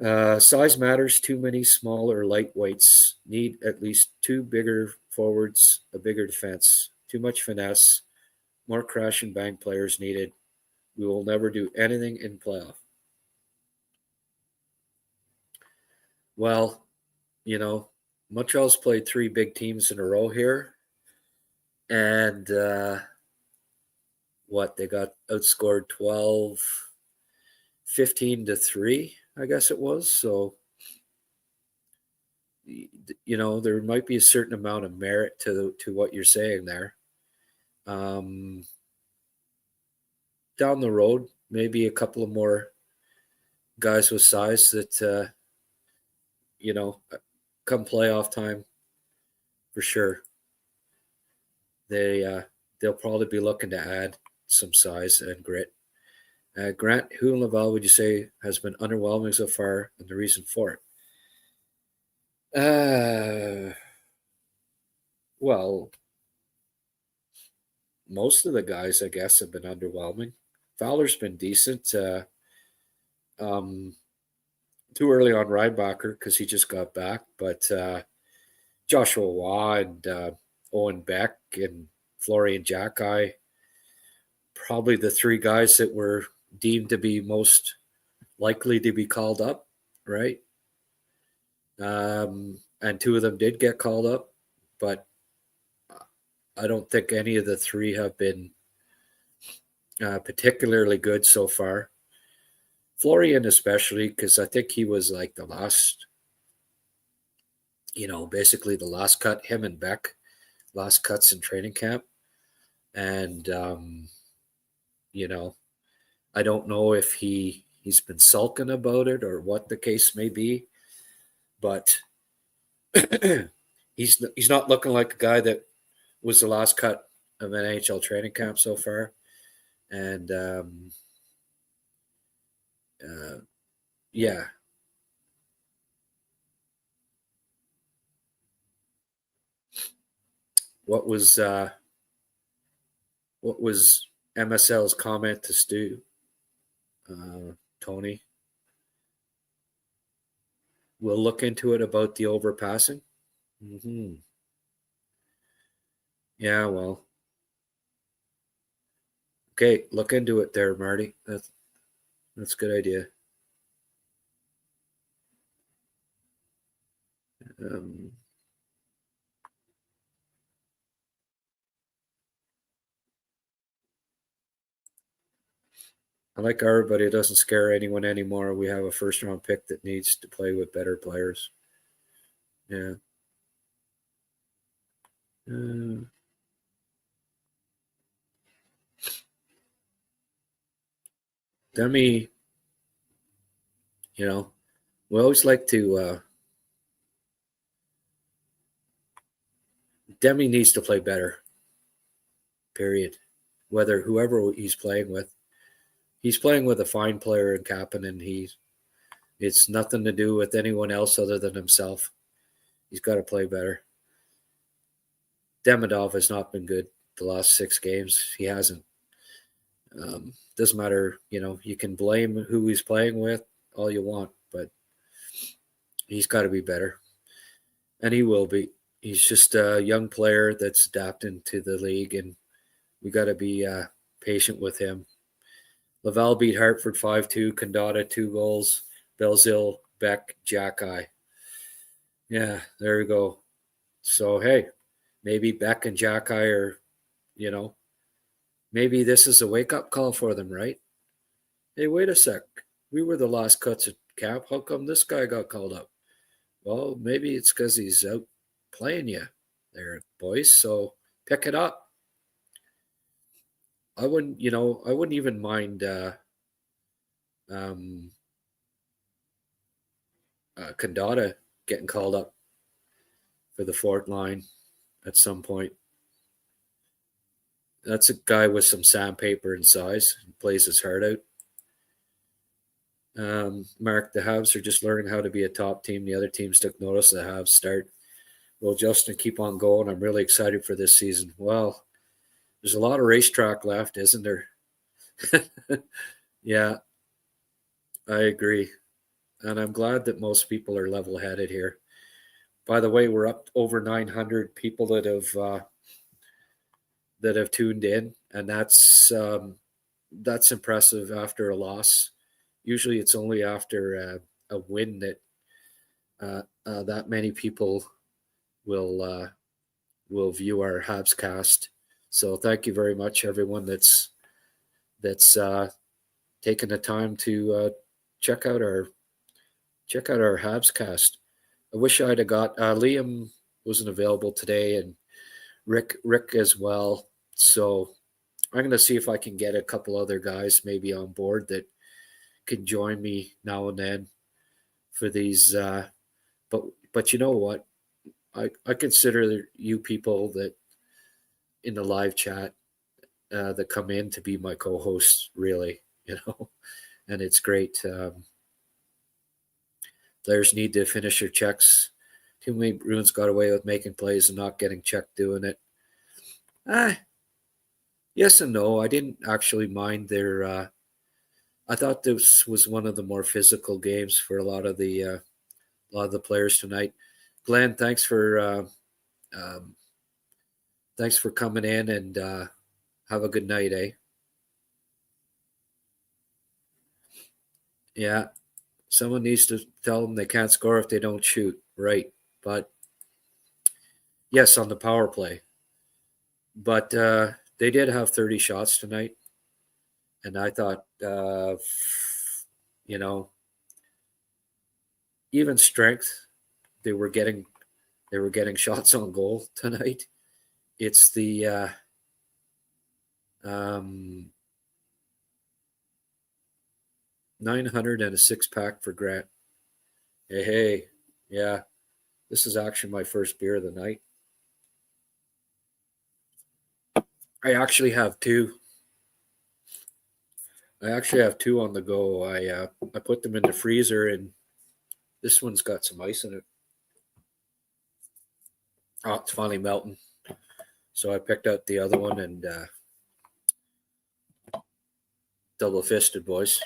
Size matters. Too many small or lightweights. Need at least two bigger forwards, a bigger defense. Too much finesse. More crash and bang players needed. We will never do anything in playoff. Well, Montreal's played three big teams in a row here. And they got outscored 15-3, I guess it was. So, there might be a certain amount of merit to what you're saying there. Down the road, maybe a couple of more guys with size that, come playoff time, for sure. They'll probably be looking to add some size and grit. Grant, who in Laval would you say has been underwhelming so far, and the reason for it? Well, most of the guys, I guess, have been underwhelming. Fowler's been decent. Too early on Reinbacher because he just got back, but Joshua Waugh and Owen Beck and Florian Jacki, probably the three guys that were deemed to be most likely to be called up, right? And two of them did get called up, but I don't think any of the three have been particularly good so far. Florian especially, because I think he was like the last, basically the last cut, him and Beck, last cuts in training camp. And, I don't know if he's been sulking about it or what the case may be, but he's not looking like a guy that was the last cut of an NHL training camp so far. And yeah, what was MSL's comment to Stu, Tony? We'll look into it about the overpassing. Mm-hmm. Yeah, well, okay, look into it there, Marty. That's a good idea. Um, I like everybody. It doesn't scare anyone anymore. We have a first round pick that needs to play with better players. Yeah. Uh, Demi, you know, we always like to. Demi needs to play better. Period. Whether whoever he's playing with a fine player in Kapanen, and it's nothing to do with anyone else other than himself. He's got to play better. Demidov has not been good the last 6 games. He hasn't. Doesn't matter, you can blame who he's playing with all you want, but he's got to be better. And he will be. He's just a young player that's adapting to the league, and we got to be patient with him. Laval beat Hartford 5-2, Condata 2 goals, Belzil, Beck, Jackeye. Yeah, there we go. So, hey, maybe Beck and Jackeye are, maybe this is a wake-up call for them, right? Hey, wait a sec. We were the last cuts at cap. How come this guy got called up? Well, maybe it's because he's out playing you there, boys. So pick it up. I wouldn't even mind um, Condata getting called up for the fourth line at some point. That's a guy with some sandpaper and size. He plays his heart out. Mark, the Habs are just learning how to be a top team. The other teams took notice of the Habs start. Will Justin keep on going? I'm really excited for this season. Well, there's a lot of racetrack left, isn't there? Yeah, I agree. And I'm glad that most people are level headed here. By the way, we're up over 900 people that have tuned in, and that's impressive after a loss. Usually, it's only after a win that that many people will view our HabsCast. So thank you very much, everyone that's taken the time to check out our HabsCast. I wish I'd have got Liam wasn't available today, and Rick as well. So I'm going to see if I can get a couple other guys maybe on board that can join me now and then for these. But you know what? I consider you people that in the live chat that come in to be my co-hosts, really, and it's great. Players need to finish their checks. Too many Bruins got away with making plays and not getting checked doing it. Yes and no. I didn't actually mind their. I thought this was one of the more physical games for a lot of the players tonight. Glenn, thanks for coming in, and have a good night, eh? Yeah, someone needs to tell them they can't score if they don't shoot, right? But yes, on the power play. But they did have 30 shots tonight, and I thought, you know, even strength, they were getting shots on goal tonight. It's the um, 900 and a six-pack for Grant. Hey. Yeah, this is actually my first beer of the night. I actually have two. On the go. I put them in the freezer, and this one's got some ice in it. Oh, it's finally melting. So I picked out the other one and double fisted, boys.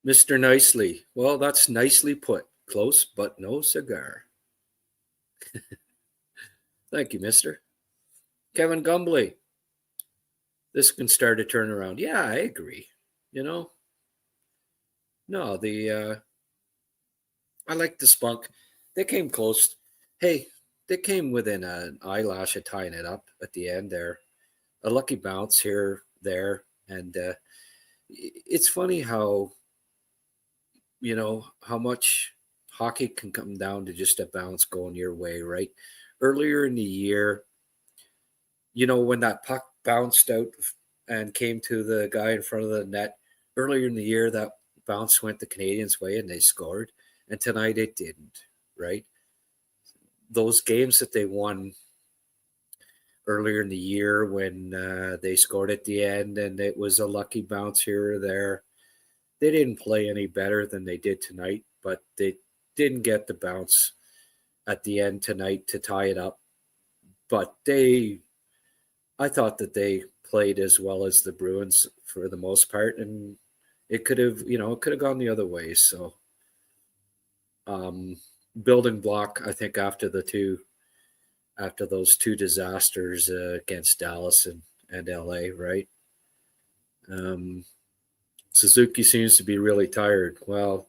Mr. Nicely. Well, that's nicely put. Close, but no cigar. Thank you, mister. Kevin Gumbly. This can start a turnaround. Yeah, I agree. No, I like the spunk. They came close. Hey, they came within an eyelash of tying it up at the end there. A lucky bounce here, there. And it's funny how how much hockey can come down to just a bounce going your way, right? Earlier in the year, when that puck bounced out and came to the guy in front of the net, earlier in the year, that bounce went the Canadiens' way and they scored. And tonight it didn't, right? Those games that they won earlier in the year when they scored at the end and it was a lucky bounce here or there, they didn't play any better than they did tonight, but they didn't get the bounce at the end tonight to tie it up. But I thought that they played as well as the Bruins for the most part, and it could have gone the other way. So, building block, I think after those two disasters against Dallas and LA, right? Suzuki seems to be really tired. Well,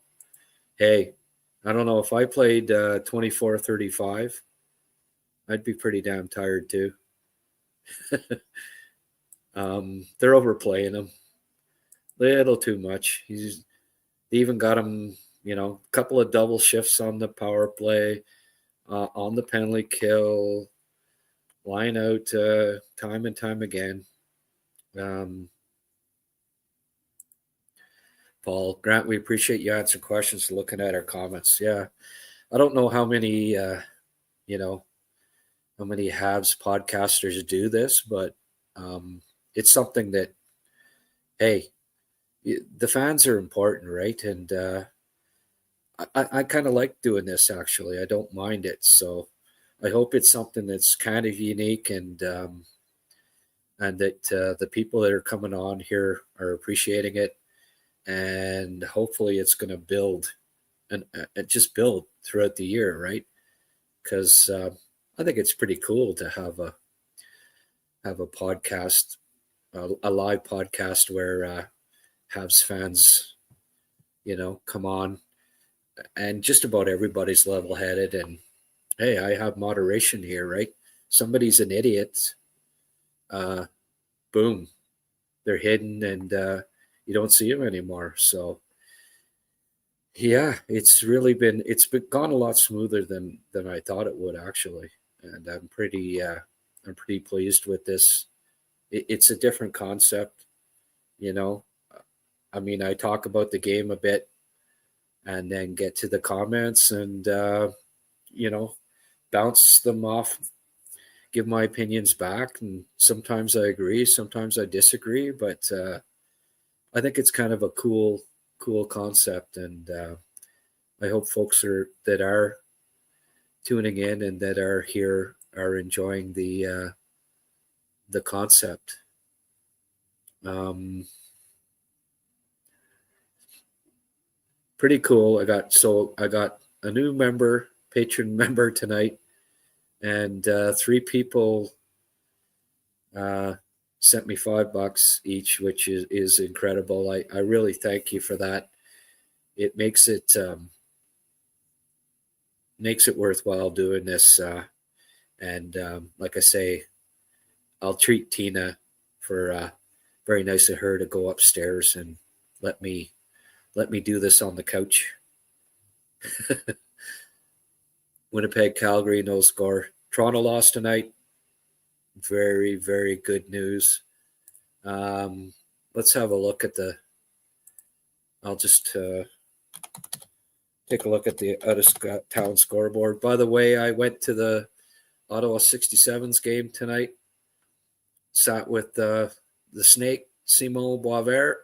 hey, I don't know if I played 24-35, I'd be pretty damn tired too. They're overplaying him a little too much. They even got him, a couple of double shifts on the power play, on the penalty kill, line out time and time again. Paul Grant, we appreciate you answering questions, looking at our comments. Yeah, I don't know how many how many Habs podcasters do this, but it's something that, hey, the fans are important, right? And I kind of like doing this, actually. I don't mind it. So I hope it's something that's kind of unique and that the people that are coming on here are appreciating it. And hopefully it's going to build and just build throughout the year, right? Because I think it's pretty cool to have a podcast, a live podcast where Habs fans, come on, and just about everybody's level-headed. And hey, I have moderation here, right? Somebody's an idiot. Boom, they're hidden, and you don't see them anymore. So yeah, it's gone a lot smoother than I thought it would, actually, and I'm pretty pleased with this. It's a different concept, I mean, I talk about the game a bit and then get to the comments and bounce them off, give my opinions back, and sometimes I agree, sometimes I disagree, but I think it's kind of a cool concept, and I hope folks that are tuning in and that are here are enjoying the concept. Pretty cool. I got a new patron member tonight, and 3 people sent me $5 each, which is incredible. I really thank you for that. It makes it worthwhile doing this. And like I say, I'll treat Tina for very nice of her to go upstairs and let me do this on the couch. Winnipeg, Calgary, no score. Toronto lost tonight. Very, very good news. Let's have a look at I'll just take a look at the out-of-town scoreboard. By the way, I went to the Ottawa 67s game tonight. Sat with the Snake, Simon Boisvert.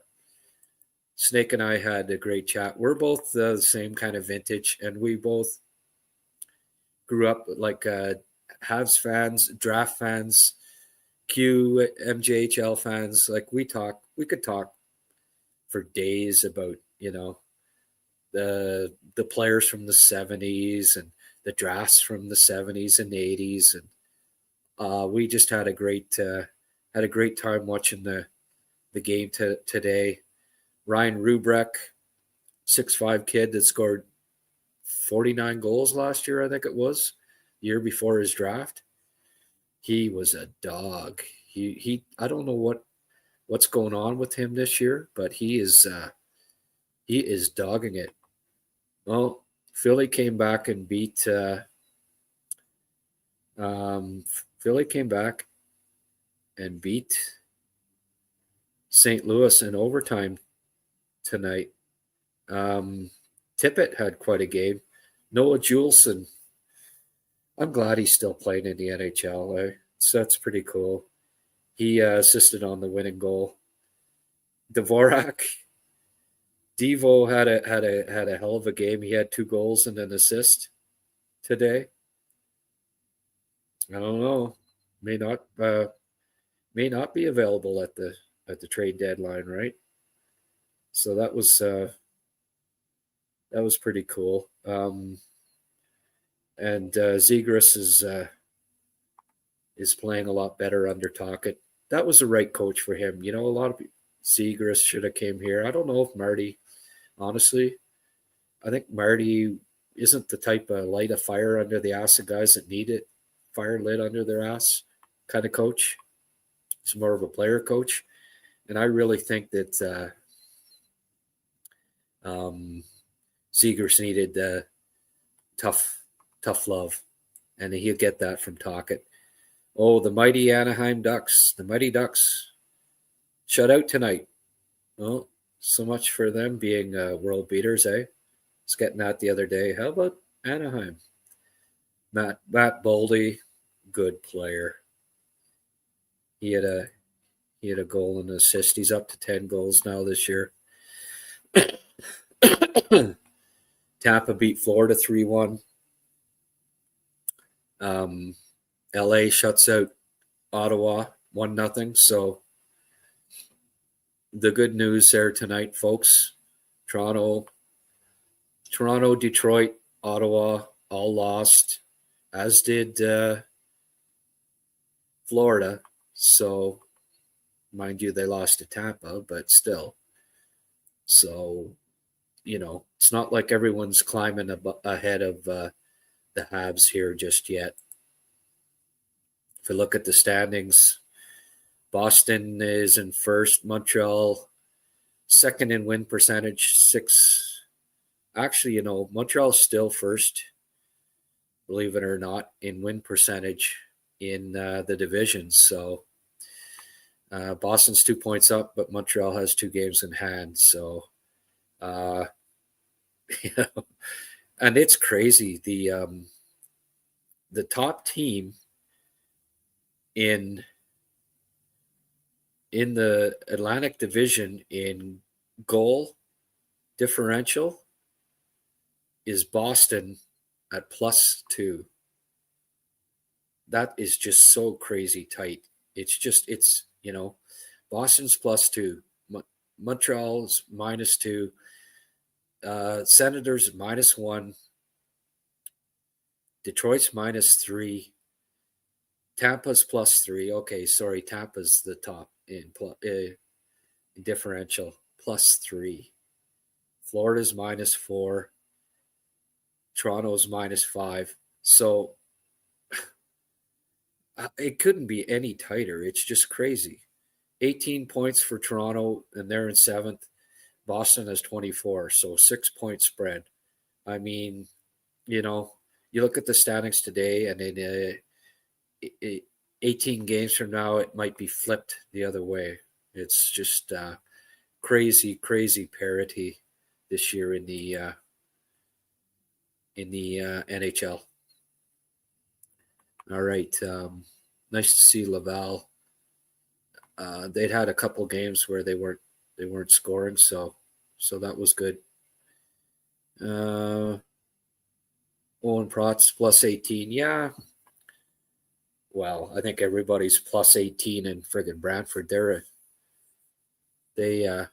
Snake and I had a great chat. We're both the same kind of vintage, and we both grew up like Habs fans, draft fans, MJHL fans. Like we could talk for days about, the players from the 70s and the drafts from the 70s and 80s, and we just had a great time watching the game today. Ryan Rubrek, 6'5" kid that scored 49 goals last year, I think it was, year before his draft. He was a dog. He I don't know what's going on with him this year, but he is dogging it. Well, Philly came back and beat St. Louis in overtime tonight. Tippett had quite a game. Noah Juleson, I'm glad he's still playing in the NHL. So that's pretty cool. He assisted on the winning goal. Dvorak, Devo had a hell of a game. He had 2 goals and an assist today. I don't know. May not be available at the trade deadline, right? So that was pretty cool. And Zegras is playing a lot better under Tocchet. That was the right coach for him. A lot of Zegras should have came here. I don't know if Marty, honestly, I think Marty isn't the type of light a fire under the ass of guys that need it, fire lit under their ass kind of coach. He's more of a player coach. And I really think that Zegras needed tough love, and he'll get that from Tocchet. Oh, the mighty Anaheim Ducks, the Mighty Ducks, shut out tonight. Well, so much for them being world beaters, eh? I was getting that the other day. How about Anaheim? Matt Boldy, good player. He had a goal and an assist. He's up to 10 goals now this year. Tampa beat Florida 3-1. LA shuts out Ottawa 1-0. So the good news there tonight, folks, Toronto, Detroit, Ottawa all lost, as did Florida. So mind you, they lost to Tampa, but still. So, it's not like everyone's climbing ahead of the Habs here just yet. If we look at the standings, Boston is in first, Montreal second in win percentage, 6. Actually, Montreal's still first, believe it or not, in win percentage in the divisions. So Boston's 2 points up, but Montreal has 2 games in hand. So, and it's crazy. The top team in the Atlantic Division in goal differential is Boston at +2. That is just so crazy tight. It's Boston's +2, Montreal's -2, Senators -1, Detroit's -3, Tampa's +3. Okay, sorry, Tampa's the top in differential, +3. Florida's -4. Toronto's -5. So it couldn't be any tighter. It's just crazy. 18 points for Toronto, and they're in 7th. Boston has 24, so 6-point spread. I mean, you look at the standings today, and 18 games from now, it might be flipped the other way. It's just crazy parity this year in the NHL. All right, nice to see Laval. They'd had a couple games where they weren't scoring, so that was good. Owen Protz plus 18, yeah. Well, I think everybody's plus 18 in friggin' Brantford. They've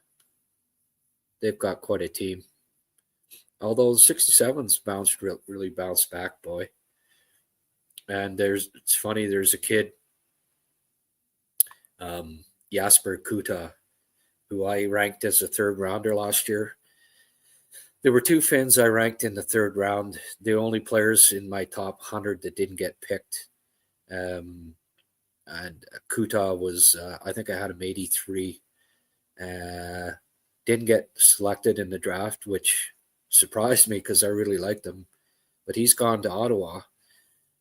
got quite a team. Although 67's really bounced back, boy. And it's funny, there's a kid, Jasper Kuta, who I ranked as a third rounder last year. There were two Finns I ranked in the third round, the only players in my top 100 that didn't get picked. And Kuta was, I think I had him 83. Didn't get selected in the draft, which surprised me because I really liked him. But he's gone to Ottawa.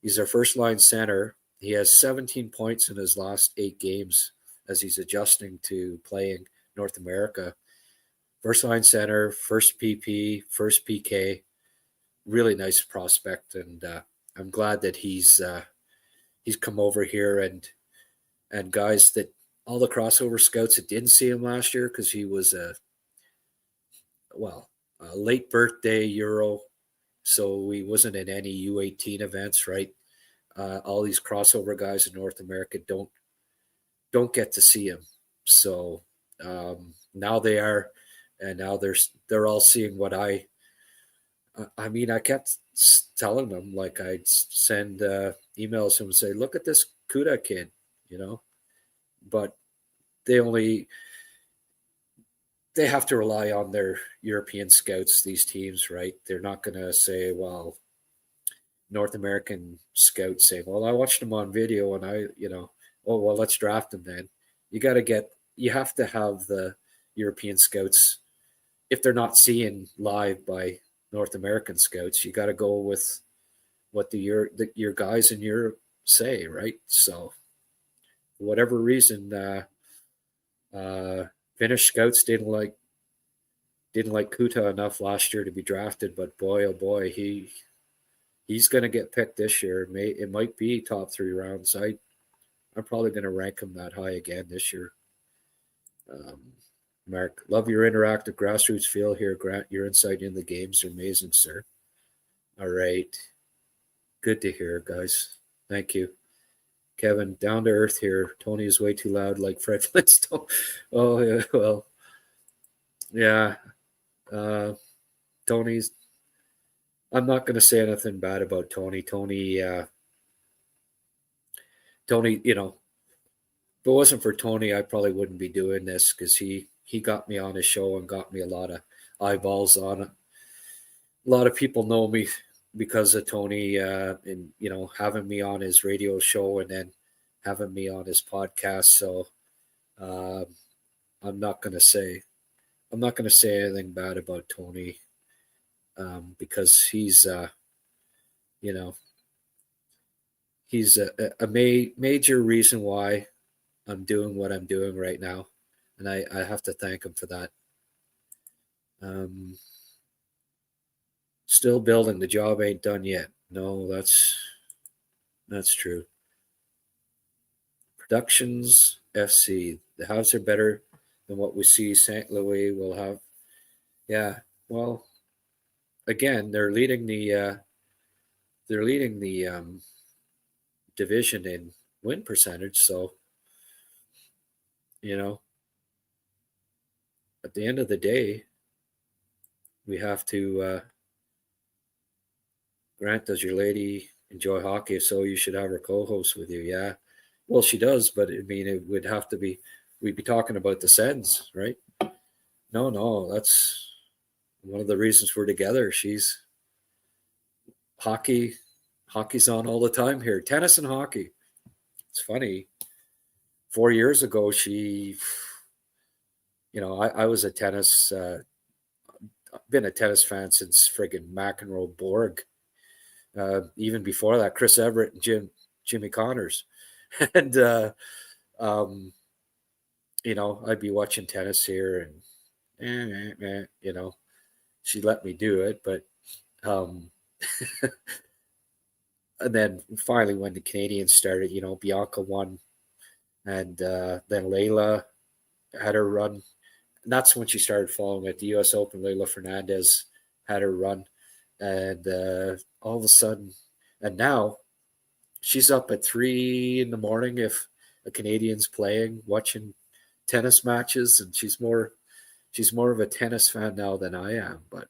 He's our first line center. He has 17 points in his last 8 games as he's adjusting to playing North America. First line center, first PP, first PK. Really nice prospect, and I'm glad that he's come over here, and guys that all the crossover scouts that didn't see him last year because he was a late birthday Euro, so he wasn't in any U18 events, right? All these crossover guys in North America don't get to see him, so now they are, and now they're all seeing what I kept telling them, like I'd send emails to him and say, look at this Kuda kid, but they have to rely on their European scouts, these teams, right? They're not going to say, well, North American scouts say, well, I watched him on video and oh, well, let's draft him then. You have to have the European scouts. If they're not seeing live by North American scouts, you got to go with what your guys in Europe say, right? So, for whatever reason, Finnish scouts didn't like Kuta enough last year to be drafted, but boy, oh boy, he's going to get picked this year. It might be top 3 rounds. I'm probably going to rank him that high again this year. Mark, love your interactive grassroots feel here, Grant. Your insight in the games are amazing, sir. All right. Good to hear, guys. Thank you. Kevin, down to earth here. Tony is way too loud like Fred Flintstone. Oh, yeah, well, yeah. Tony's, I'm not going to say anything bad about Tony. Tony, if it wasn't for Tony, I probably wouldn't be doing this because he got me on his show and got me a lot of eyeballs on it. A lot of people know me because of Tony, and having me on his radio show and then having me on his podcast. So I'm not going to say anything bad about Tony because he's he's a major reason why I'm doing what I'm doing right now, and I have to thank him for that. Still building. The job ain't done yet. No, that's true. Productions FC. The Habs are better than what we see St. Louis will have. Yeah, well, again, they're leading the division in win percentage. So, at the end of the day, we have to. Grant, does your lady enjoy hockey? If so, you should have her co-host with you. Yeah, well, she does, but I mean, it would have to be. We'd be talking about the Sens, right? No, that's one of the reasons we're together. She's hockey's on all the time here. Tennis and hockey. It's funny. 4 years ago, she, I was a tennis. Been a tennis fan since friggin' McEnroe Borg. Even before that, Chris Everett and Jimmy Connors. And um, I'd be watching tennis here, and she let me do it, but um, and then finally when the Canadiens started, Bianca won, and then Layla had her run. And that's when she started following at the U.S. Open. Layla Fernandez had her run, and all of a sudden, and now she's up at 3 a.m. if a Canadian's playing, watching tennis matches, and she's more of a tennis fan now than I am. But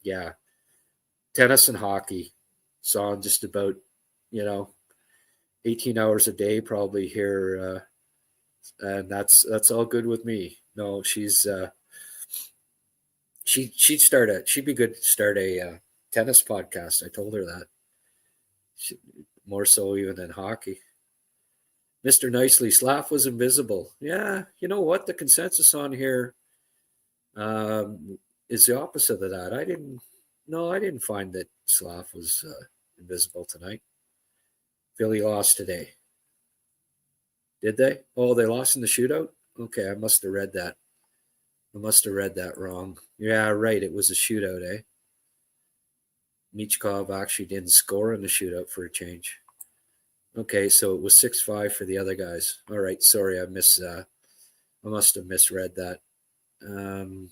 yeah, tennis and hockey. So I'm just about, you know, 18 hours a day probably here, and that's all good with me. No, she'd be good to start a tennis podcast. I told her that. She, More so even than hockey. Mr. Nicely, Slav was invisible. Yeah, you know what? The consensus on here um, is the opposite of that. I didn't find that Slav was invisible tonight. Philly lost today. Did they? Oh, they lost in the shootout? Okay, I must have read that. I must have read that wrong. Yeah, right. It was a shootout, eh? Michkov actually didn't score in the shootout for a change. Okay, so it was 6-5 for the other guys. All right, sorry, I must have misread that. Um,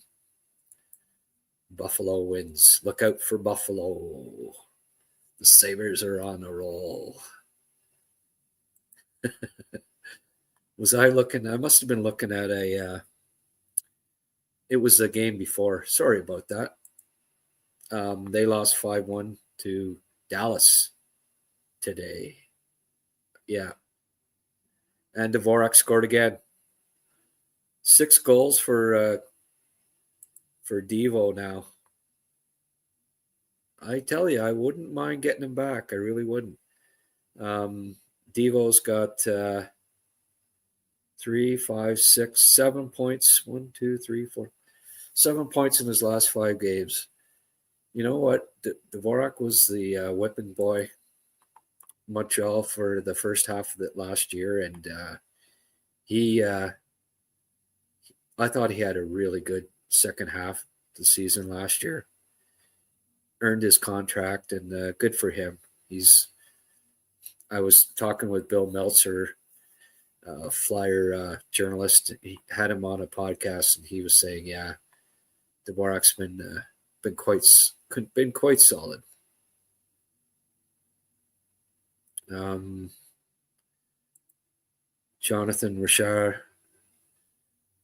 Buffalo wins. Look out for Buffalo. The Sabres are on a roll. Was I looking? I must have been looking at it was the game before. Sorry about that. They lost 5-1 to Dallas today. Yeah. And Dvorak scored again. 6 goals for Devo now. I tell you, I wouldn't mind getting him back. I really wouldn't. Devo's got 3, 5, 6, 7 points. 1, 2, 3, 4. 7 points in his last 5 games. You know what? Dvorak was the whipping boy Montreal for the first half of it last year, and he I thought he had a really good second half of the season last year. Earned his contract, and good for him. I was talking with Bill Meltzer, Flyer journalist. He had him on a podcast, and he was saying, "Yeah, Dvorak's been quite solid." Jonathan Richard,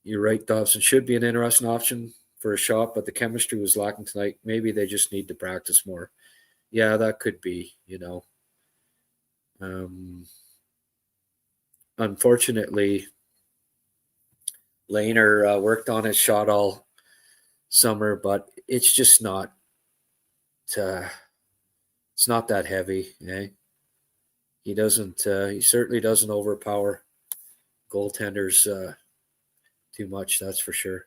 you're right. Dobson should be an interesting option for a shot, but the chemistry was lacking tonight. Maybe they just need to practice more. Yeah, that could be. Unfortunately, Lehner worked on his shot all summer, but it's just not. It's not that heavy. Eh? He doesn't. He certainly doesn't overpower goaltenders too much. That's for sure.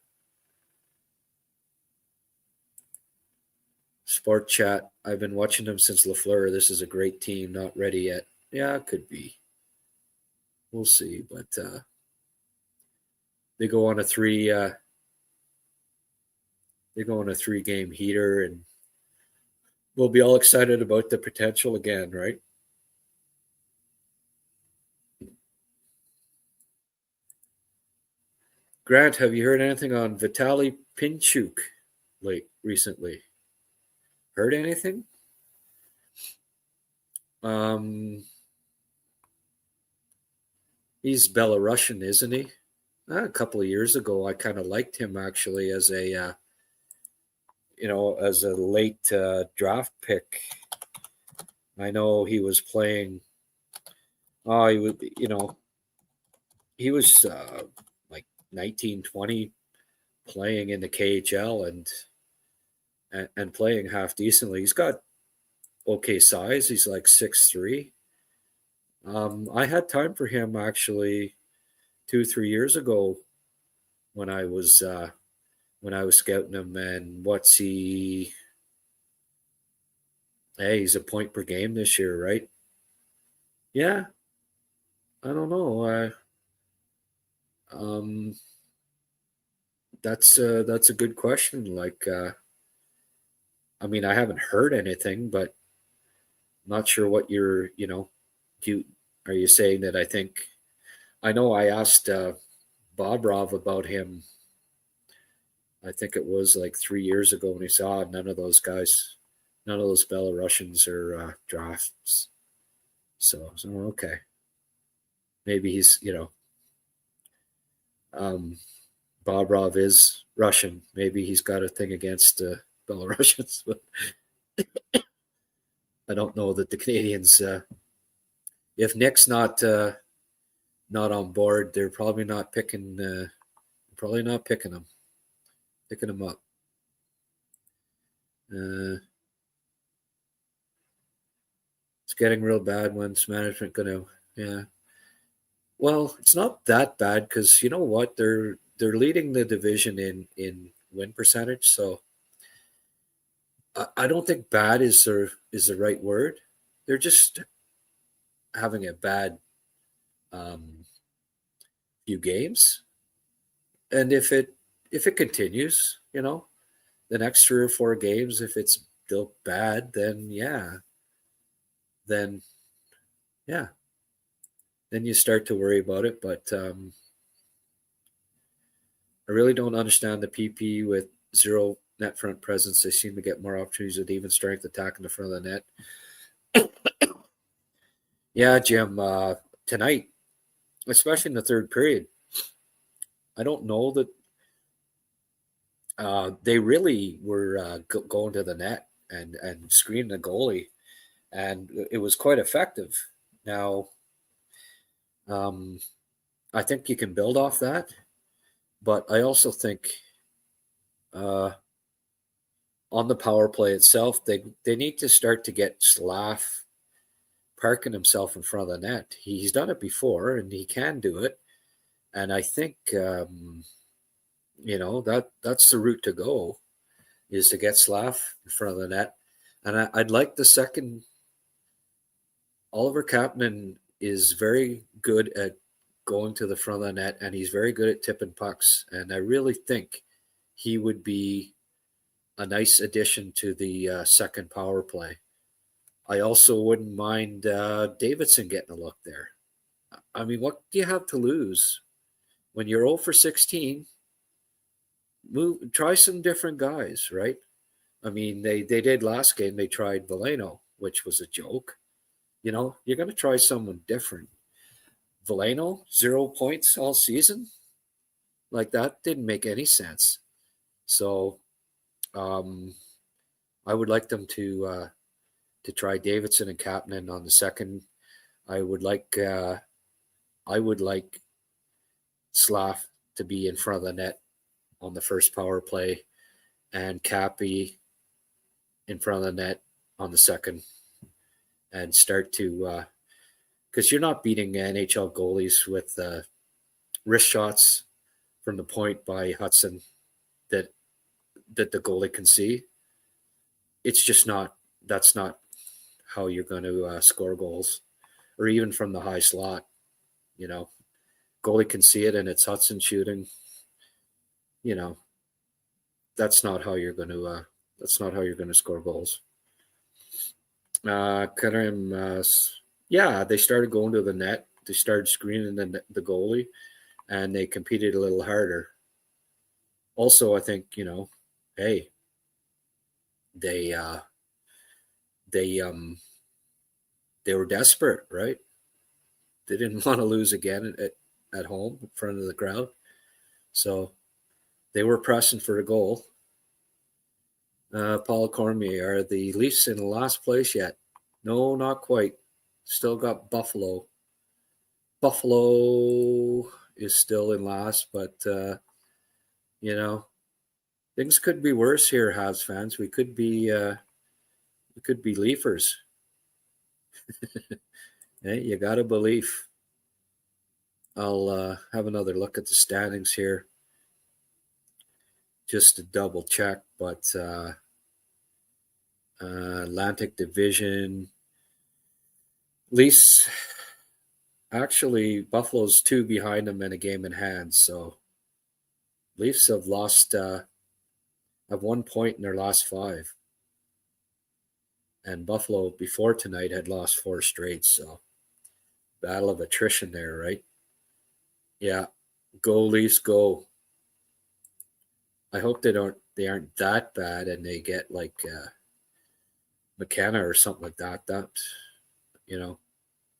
Sport chat. I've been watching them since Lafleur. This is a great team. Not ready yet. Yeah, it could be. We'll see. But they go on a three. They go on a 3-game heater, and we'll be all excited about the potential again, right? Grant, have you heard anything on Vitaly Pinchuk recently? Heard anything? He's Belarusian, isn't he? A couple of years ago, I kind of liked him actually as a late draft pick. I know he was playing. Oh, he was like 19, 20, playing in the KHL and playing half decently. He's got okay size. He's like 6'3". I had time for him actually 2, 3 years ago when I was scouting him. And what's he? Hey, he's a point per game this year, right? Yeah, I don't know. Um, that's a good question. Like, I mean, I haven't heard anything, but not sure what you're. Do you, are you saying that I think? I know I asked Bob Rov about him. I think it was like 3 years ago, when he saw none of those guys, none of those Belarusians are drafts. So okay, maybe he's um, Bobrov is Russian. Maybe he's got a thing against Belarusians, but I don't know that the Canadians. If Nick's not on board, they're probably not picking. Probably not picking him up. Uh, it's getting real bad. When's management going to? Yeah. Well, it's not that bad because you know what? They're leading the division in win percentage. So I don't think bad is the right word. They're just having a bad um, few games, and if it continues, the next 3 or 4 games, if it's still bad, then yeah, then you start to worry about it. But I really don't understand the PP with zero net front presence. They seem to get more opportunities with even strength attack in the front of the net. Yeah, Jim. Tonight, especially in the third period, I don't know that they really were going to the net and screening the goalie, and it was quite effective. Now, um, I think you can build off that, but I also think uh, on the power play itself, they need to start to get Slav parking himself in front of the net. He's done it before, and he can do it. And I think that's the route to go, is to get Slav in front of the net. And I'd like the second. Oliver Kapanen is very good at going to the front of the net, and he's very good at tipping pucks. And I really think he would be a nice addition to the second power play. I also wouldn't mind Davidson getting a look there. I mean, what do you have to lose when you're 0 for 16? Try some different guys, right? I mean, they did last game. They tried Veleno, which was a joke. You're going to try someone different. Veleno, 0 points all season? Like, that didn't make any sense. So um, I would like them to try Davidson and Kapanen on the second. I would like Slav to be in front of the net on the first power play, and Cappy in front of the net on the second, and start to because you're not beating NHL goalies with wrist shots from the point by Hudson that the goalie can see. It's just not. That's not how you're going to score goals, or even from the high slot. You know, Goalie can see it, and it's Hudson shooting. You know, that's not how you're going to. That's not how you're going to score goals. Karim, yeah, they started going to the net. They started screening the goalie, and they competed a little harder. Also, I think hey, they uh, they they were desperate, right? They didn't want to lose again at home in front of the crowd, so they were pressing for a goal. Paul Cormier, are the Leafs in the last place yet? No, not quite. Still got Buffalo. Buffalo is still in last, but you know things could be worse here, Habs fans. We could be Leafers. Hey, you got to believe. I'll have another look at the standings here just to double check. But Atlantic Division, Leafs Actually, Buffalo's 2 behind them and a game in hand. So Leafs have lost have 1 point in their last 5. And Buffalo before tonight had lost 4 straight. So battle of attrition there, right? Yeah. Go Leafs, go. I hope they aren't that bad and they get like McKenna or something like that. That, you know,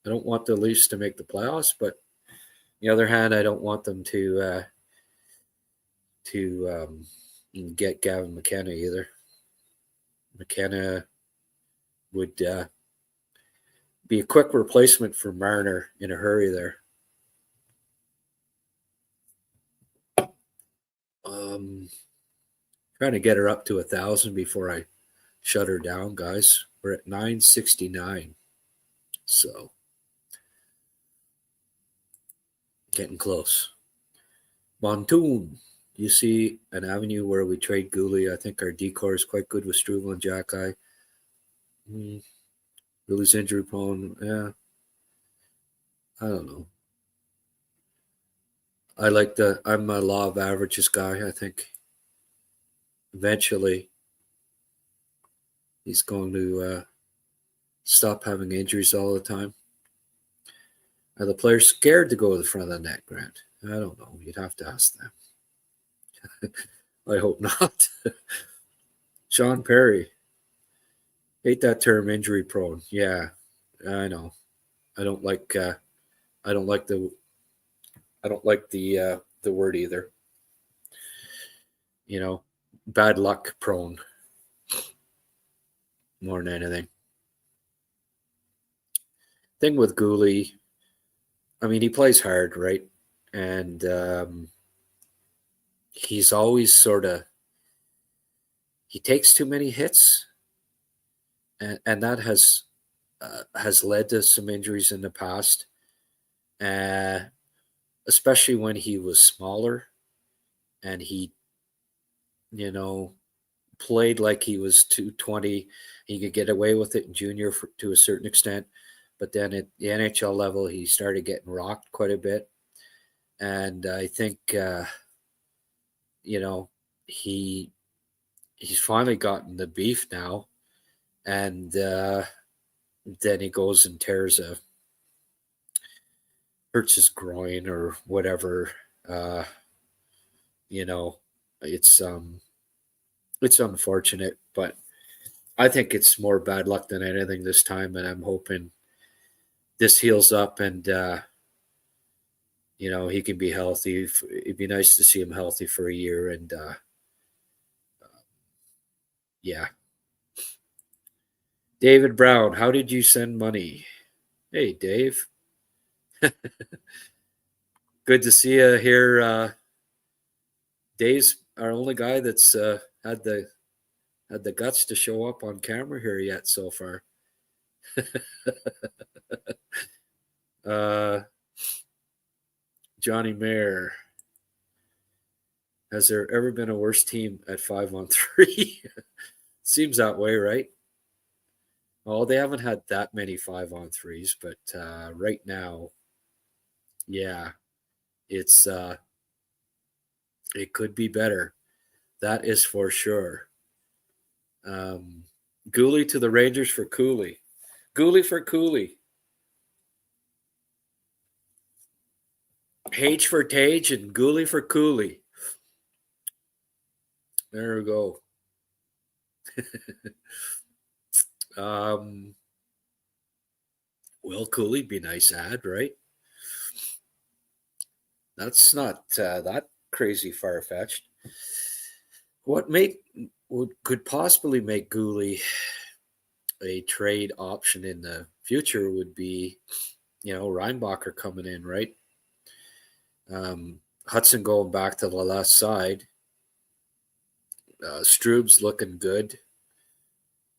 I don't want the Leafs to make the playoffs, but on the other hand, I don't want them to get Gavin McKenna either. McKenna would be a quick replacement for Marner in a hurry there. Trying to get her up to 1,000 before I shut her down, guys. We're at 969. So getting close. Montoon. You see an avenue where we trade Gooley. I think our decor is quite good with Struble and Jackeye. Gooley's injury prone. Yeah. I don't know. I'm a law of averages guy. I think eventually he's going to stop having injuries all the time. Are the players scared to go to the front of the net, Grant? I don't know. You'd have to ask them. I hope not. Sean Perry. Hate that term, injury prone. Yeah, I know. I don't like. I don't like the. I don't like the word either. You know, bad luck prone. More than anything. Thing with Gooley, I mean, he plays hard, right? And he's always sort of. He takes too many hits, and that has led to some injuries in the past. Especially when he was smaller and he, you know, played like he was 220. He could get away with it in junior to a certain extent. But then at the NHL level, he started getting rocked quite a bit. And I think, you know, he's finally gotten the beef now. And then he goes and hurts his groin or whatever. You know, it's unfortunate, but I think it's more bad luck than anything this time, and I'm hoping this heals up and you know, he can be healthy. It'd be nice to see him healthy for a year, and yeah. David Brown, how did you send money? Hey, Dave. Good to see you here. Dave's our only guy that's had the guts to show up on camera here yet so far. Johnny Mayer. Has there ever been a worse team at 5-on-3? Seems that way, right? Oh, they haven't had that many 5-on-3s, but right now, yeah, it's it could be better. That is for sure. Gooley to the Rangers for Cooley. Gooley for Cooley. Hage for Tage and Gooley for Cooley. There we go. Will Cooley be nice ad, right? That's not that crazy far fetched. What could possibly make Gooley a trade option in the future would be, you know, Reinbacher coming in, right? Hudson going back to the left side. Strube's looking good.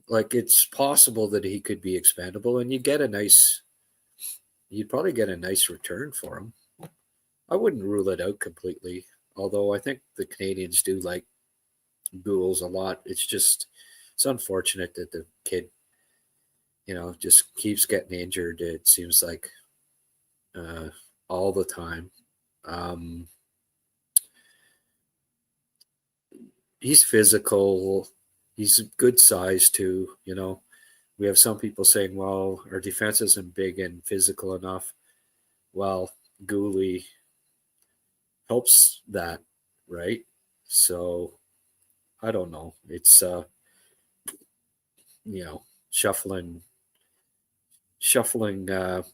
Like, it's possible that he could be expandable, and you'd probably get a nice return for him. I wouldn't rule it out completely, although I think the Canadians do like Gould a lot. It's unfortunate that the kid, you know, just keeps getting injured. It seems like, all the time. He's physical. He's a good size too. We have some people saying, "Well, our defense isn't big and physical enough." Well, Gooley helps that, right? So I don't know. It's shuffling the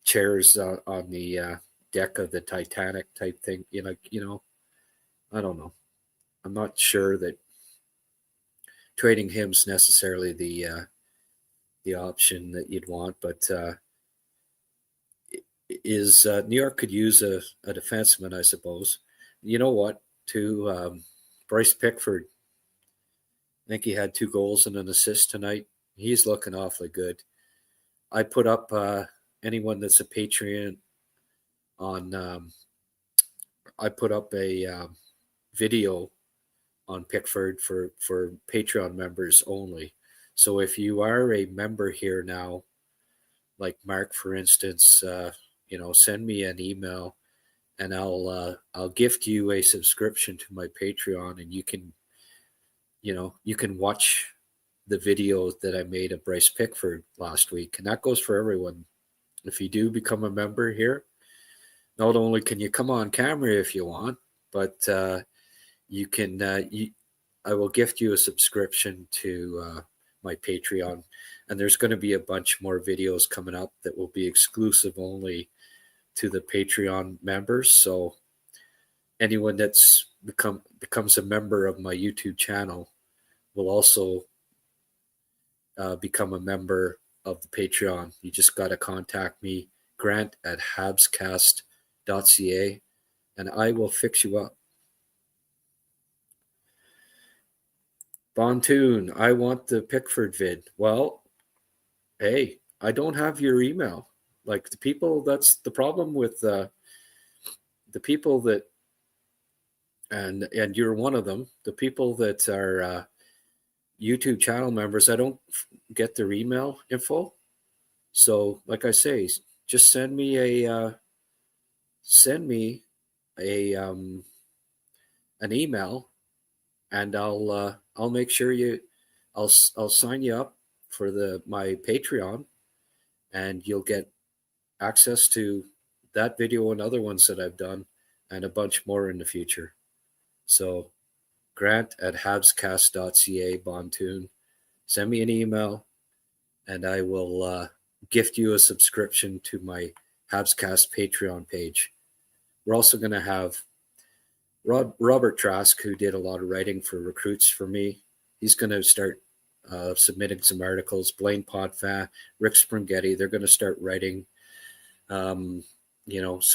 chairs on the deck of the Titanic type thing. I don't know. I'm not sure that trading him's necessarily the option that you'd want, but is New York could use a defenseman, I suppose. You know what? To Bryce Pickford, I think he had 2 goals and an assist tonight. He's looking awfully good. I put up anyone that's a Patreon on. I put up a video on Pickford for Patreon members only. So if you are a member here now, like Mark, for instance, send me an email and I'll gift you a subscription to my Patreon, and you can watch the video that I made of Bryce Pickford last week, and that goes for everyone. If you do become a member here, not only can you come on camera if you want, but you can. I will gift you a subscription to my Patreon, and there's going to be a bunch more videos coming up that will be exclusive only to the Patreon members. So anyone that's becomes a member of my YouTube channel will also become a member of the Patreon. You just got to contact me, Grant at HabsCast.ca, and I will fix you up. Bontoon, I want the Pickford vid. Well, hey, I don't have your email. Like the people, that's the problem with the people that, and you're one of them. The people that are YouTube channel members, I don't get their email info. So, like I say, just send me a an email, and I'll make sure I'll sign you up for my Patreon, and you'll get access to that video and other ones that I've done, and a bunch more in the future. So, Grant at HabsCast.ca, Bontoon, send me an email, and I will gift you a subscription to my HabsCast Patreon page. We're also going to have Robert Trask, who did a lot of writing for recruits for me. He's going to start submitting some articles. Blaine Potvin, Rick Springhetti, they're going to start writing, some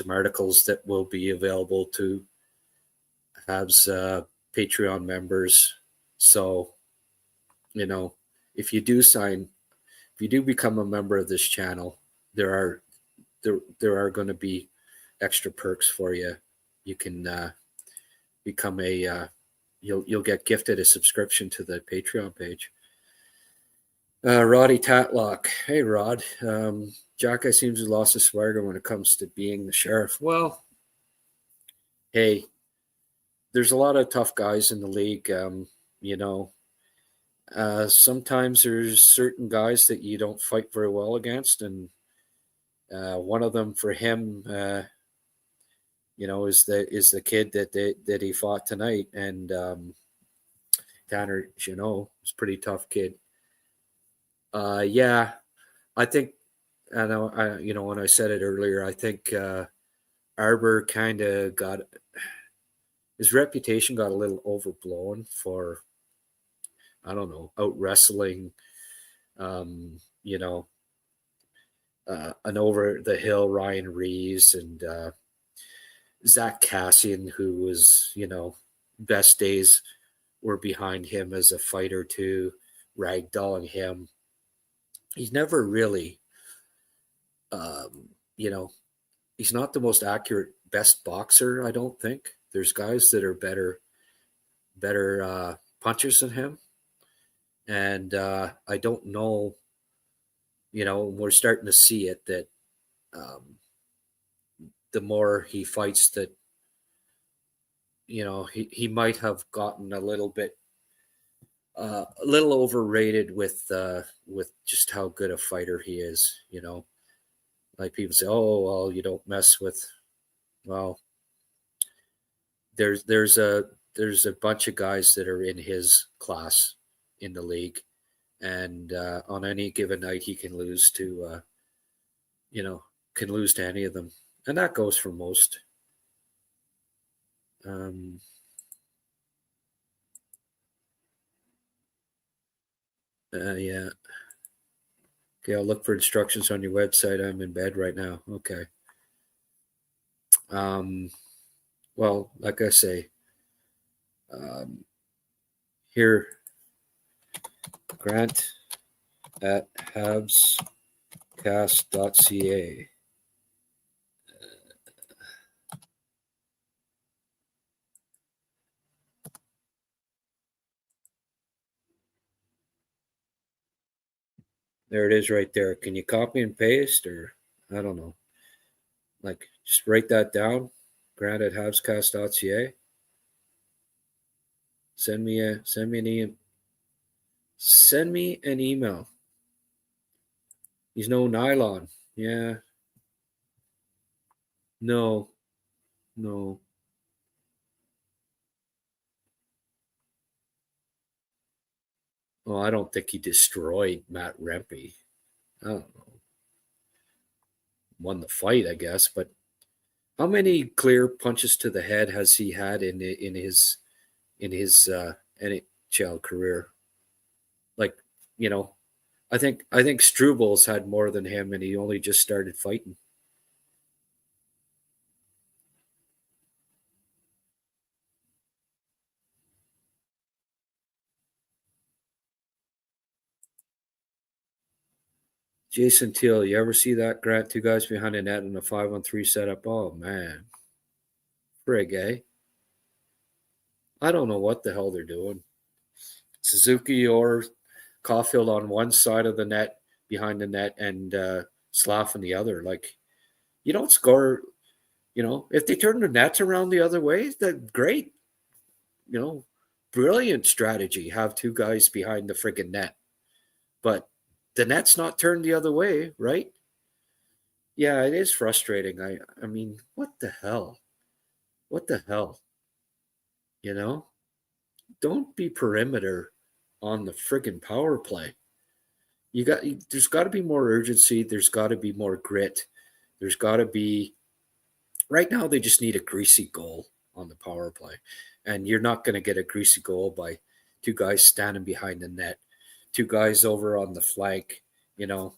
articles that will be available to Habs Patreon members. So, if you do become a member of this channel, there are going to be extra perks for you. You can become you'll get gifted a subscription to the Patreon page. Roddy Tatlock. Hey, Rod. Jack, I seems to have lost his swagger when it comes to being the sheriff. Well, hey, there's a lot of tough guys in the league. Sometimes there's certain guys that you don't fight very well against, and one of them for him, is the kid that he fought tonight, and Tanner Jeannot was a pretty tough kid. Yeah, I think, when I said it earlier, I think Arbor kind of his reputation got a little overblown for, I don't know, out wrestling, an over the hill Ryan Reeves and Zach Cassian, who was, best days were behind him as a fighter too, ragdolling him. He's never really, he's not the most accurate, best boxer, I don't think. There's guys that are better punchers than him. And I don't know, we're starting to see it that the more he fights that, he might have gotten a little overrated with just how good a fighter he is. Like people say, oh well, you don't mess with. Well, there's a bunch of guys that are in his class in the league, and on any given night he can lose to you know can lose to any of them, and that goes for most. Um, yeah. Okay, I'll look for instructions on your website. I'm in bed right now. Okay. Um, well, like I say, um, here, Grant at HabsCast.ca. There it is right there. Can you copy and paste, or I don't know? Like, just write that down. Grant at HabsCast.ca. Send me an email. He's no nylon. Yeah. No. No. Well, I don't think he destroyed Matt Rempe. I don't know. Won the fight, I guess, but how many clear punches to the head has he had in his NHL career? Like, you know, I think Strubal's had more than him, and he only just started fighting. Jason Teal, you ever see that, Grant? Two guys behind the net in a 5-on-3 setup. Oh man, frig, eh? I don't know what the hell they're doing. Suzuki or Caulfield on one side of the net, behind the net, and Slav on the other. Like, you don't score. If they turn the nets around the other way, that's great. You know, Brilliant strategy. Have two guys behind the friggin' net, but the net's not turned the other way, right? Yeah, it is frustrating. I mean, what the hell? What the hell? You know, don't be perimeter on the friggin' power play. There's got to be more urgency. There's got to be more grit. There's got to be. Right now, they just need a greasy goal on the power play, and you're not going to get a greasy goal by two guys standing behind the net, two guys over on the flank. You know,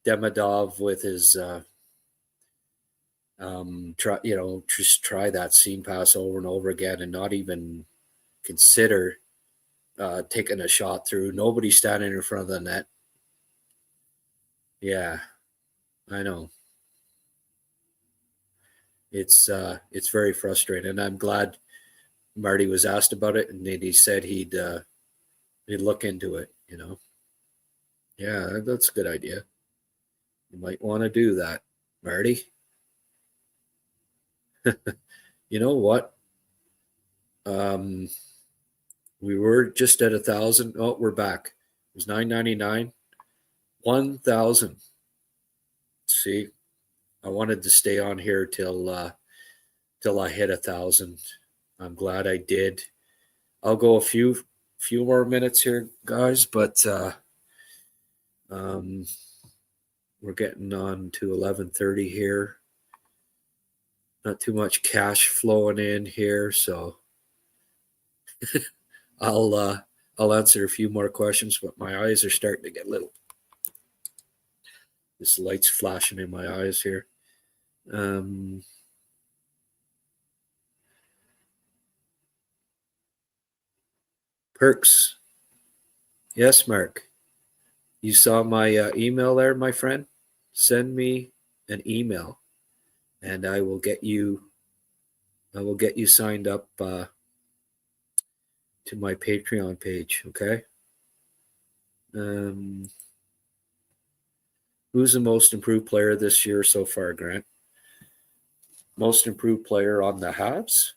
Demidov with his just try that seam pass over and over again and not even consider taking a shot through. Nobody standing in front of the net. Yeah, I know. It's very frustrating. And I'm glad Marty was asked about it, and then he said he'd look into it. Yeah, that's a good idea. You might want to do that, Marty. You know what? Um, we were just at 1,000. Oh, we're back. It was 9.99. 1,000. See, I wanted to stay on here till I hit 1,000. I'm glad I did. I'll go a few more minutes here, guys, but um, we're getting on to 11:30 here. Not too much cash flowing in here, so I'll uh, I'll answer a few more questions. But my eyes are starting to get little. This light's flashing in my eyes here. Perks. Yes, Mark. You saw my email there, my friend. Send me an email, and I will get you. I will get you signed up to my Patreon page. Okay. Um, Who's the most improved player this year so far, Grant? Most improved player on the Habs?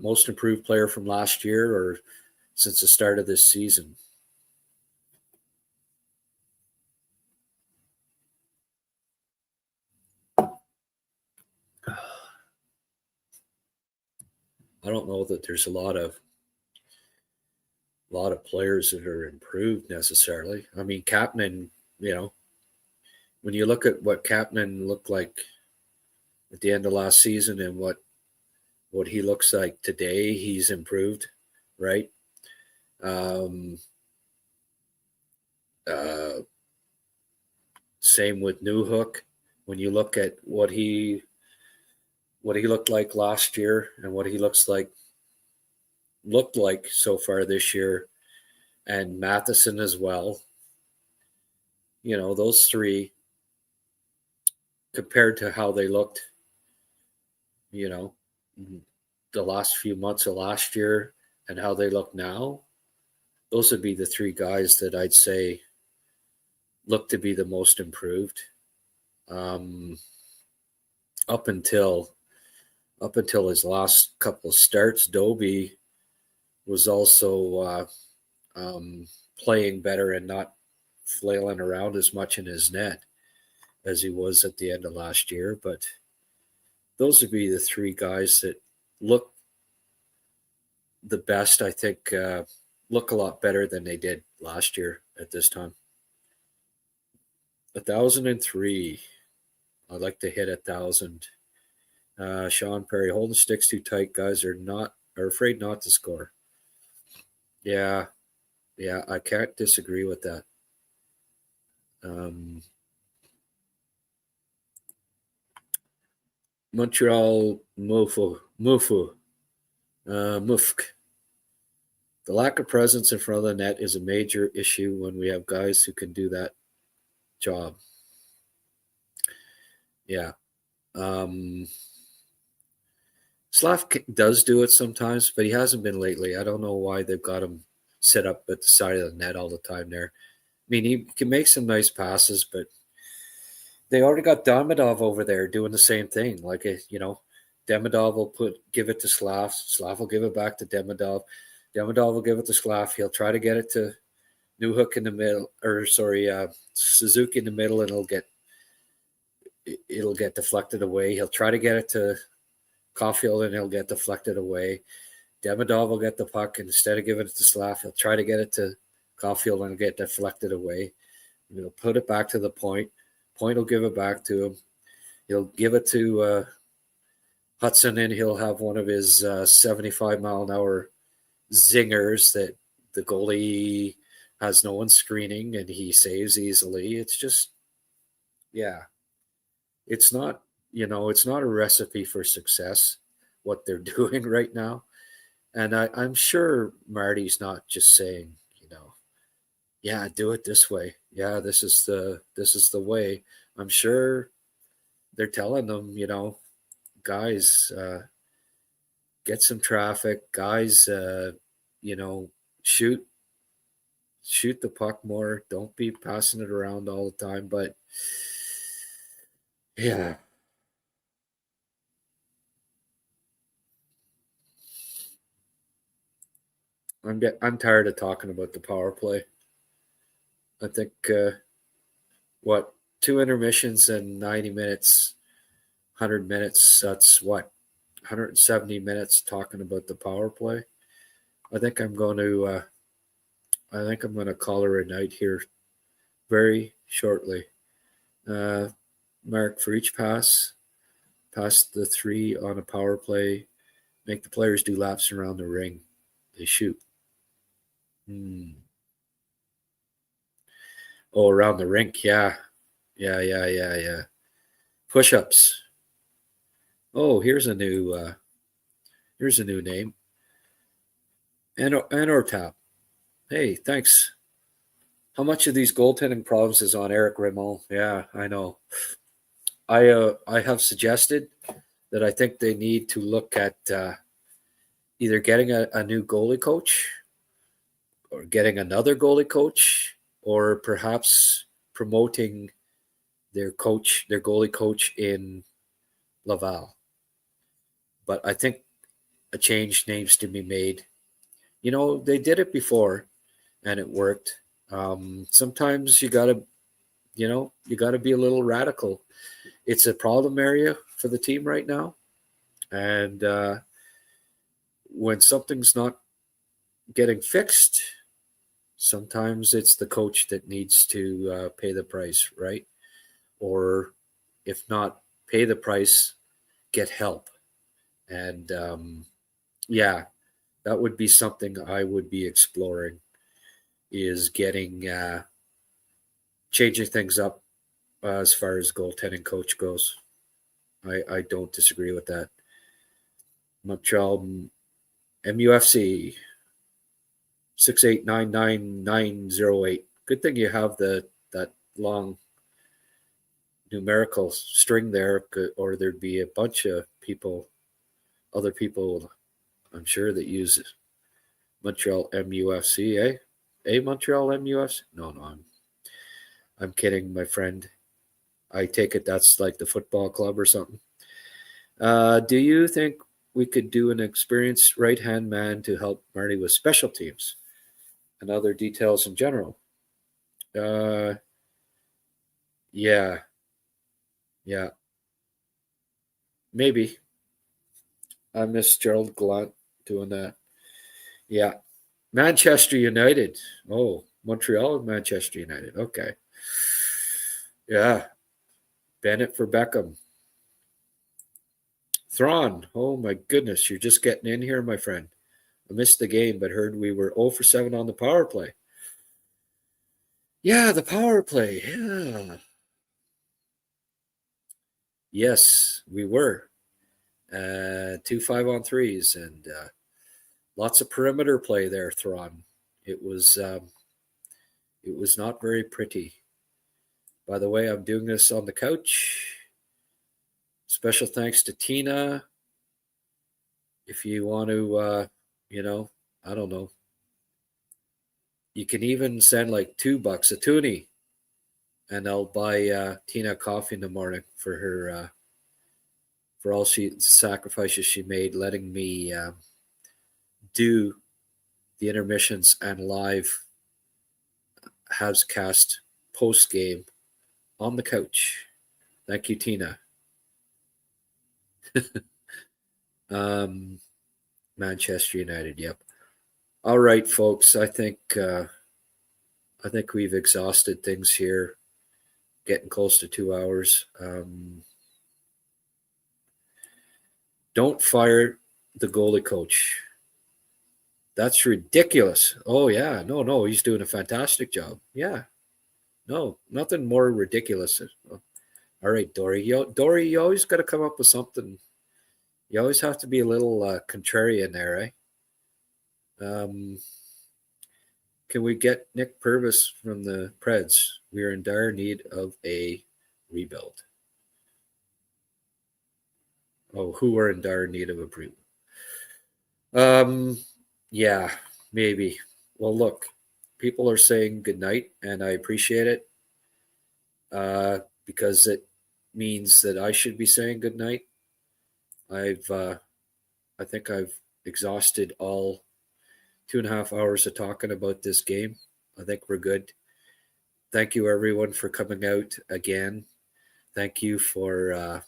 Most improved player from last year or since the start of this season? I don't know that there's a lot of players that are improved necessarily. I mean, Kapanen, you know, when you look at what Kapanen looked like at the end of last season and what he looks like today, he's improved, right? Um, uh, Same with Newhook. When you look at what he looked like last year and what he looked like so far this year, and Matheson as well. You know, those three compared to how they looked, you know, the last few months of last year and how they look now, those would be the three guys that I'd say look to be the most improved. Um, up until his last couple of starts, Doby was also playing better and not flailing around as much in his net as he was at the end of last year. But those would be the three guys that look the best, I think, look a lot better than they did last year at this time. 1,003. I'd like to hit 1,000. Sean Perry, holding sticks too tight. Guys are afraid not to score. Yeah, yeah, I can't disagree with that. Montreal Mufk. The lack of presence in front of the net is a major issue when we have guys who can do that job. Yeah. Slav does do it sometimes, but he hasn't been lately. I don't know why they've got him set up at the side of the net all the time there. I mean, he can make some nice passes, but they already got Demidov over there doing the same thing. Like, Demidov will give it to Slav. Slav will give it back to Demidov. Demidov will give it to Slav. He'll try to get it to Newhook in the middle, Suzuki in the middle, and it'll get deflected away. He'll try to get it to Caulfield, and he'll get deflected away. Demidov will get the puck, and instead of giving it to Slav, he'll try to get it to Caulfield and get deflected away. He'll put it back to the point. Point will give it back to him. He'll give it to Hudson, and he'll have one of his 75-mile-an-hour zingers that the goalie has no one screening, and he saves easily. It's just, yeah, it's not, it's not a recipe for success, what they're doing right now. And I'm sure Marty's not just saying, yeah, do it this way. Yeah, this is the way. I'm sure they're telling them, guys, get some traffic, guys, shoot the puck more. Don't be passing it around all the time. But yeah. I'm tired of talking about the power play. I think what 2 intermissions and 90 minutes, 100 minutes. That's what 170 minutes talking about the power play. I think I'm going to call her a night here very shortly. Mark, for each pass the three on a power play, make the players do laps around the ring. They shoot. Oh, around the rink, yeah. Yeah. Push-ups. Oh, here's a new name. Anortap. Hey, thanks. How much of these goaltending problems is on Eric Rimmel? Yeah, I know. I have suggested that I think they need to look at either getting a new goalie coach or getting another goalie coach, or perhaps promoting their goalie coach in Laval. But I think a change needs to be made. They did it before and it worked. Sometimes you gotta be a little radical. It's a problem area for the team right now. And when something's not getting fixed, sometimes it's the coach that needs to pay the price, right? Or if not pay the price, get help. And yeah, that would be something I would be exploring, is getting changing things up as far as goaltending coach goes. I don't disagree with that. Montreal MUFC 6899908. Good thing you have that long numerical string there, or there'd be a bunch of other people, I'm sure, that use Montreal MUFC, eh? Montreal MUFC? No, I'm kidding, my friend. I take it that's like the football club or something. Do you think we could do an experienced right-hand man to help Marty with special teams and other details in general? Yeah, yeah, maybe. I miss Gerald Gallant doing that. Yeah. Manchester United. Oh, Montreal, Manchester United. Okay. Yeah. Bennett for Beckham. Thrawn. Oh, my goodness. You're just getting in here, my friend. I missed the game, but heard we were 0 for 7 on the power play. Yeah, the power play. Yeah. Yes, we were. 2 5-on-3s and lots of perimeter play there, Thrawn. It was not very pretty. By the way, I'm doing this on the couch. Special thanks to Tina. If you want to, I don't know. You can even send like $2 a toonie, and I'll buy Tina coffee in the morning for her, for all sacrifices she made, letting me do the intermissions and live HabsCast post game on the couch. Thank you, Tina. Manchester United. Yep. All right, folks. I think we've exhausted things here. Getting close to 2 hours. Don't fire the goalie coach. That's ridiculous. Oh yeah, no, he's doing a fantastic job. Yeah, no, nothing more ridiculous. All right, Dory. Dory, you always got to come up with something. You always have to be a little contrarian there, eh? Can we get Nick Purvis from the Preds? We are in dire need of a rebuild. Oh, who are in dire need of a rebuild? Yeah, maybe. Well, look, people are saying goodnight, and I appreciate it because it means that I should be saying goodnight. I think I've exhausted all 2.5 hours of talking about this game. I think we're good. Thank you, everyone, for coming out again. Thank you for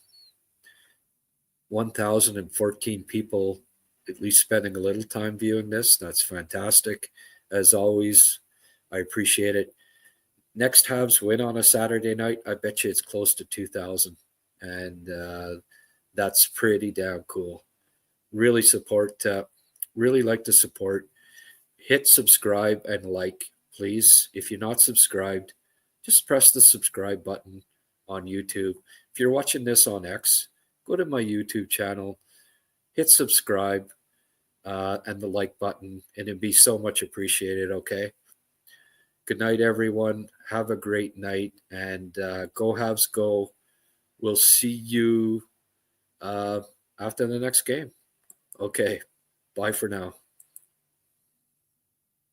1,014 people at least spending a little time viewing this. That's fantastic. As always, I appreciate it. Next Habs win on a Saturday night, I bet you it's close to 2,000. And that's pretty damn cool. Really like to support. Hit subscribe and like, please. If you're not subscribed, just press the subscribe button on YouTube. If you're watching this on X, go to my YouTube channel, hit subscribe and the like button, and it'd be so much appreciated, okay? Good night, everyone. Have a great night, and go Habs go. We'll see you after the next game. Okay, bye for now.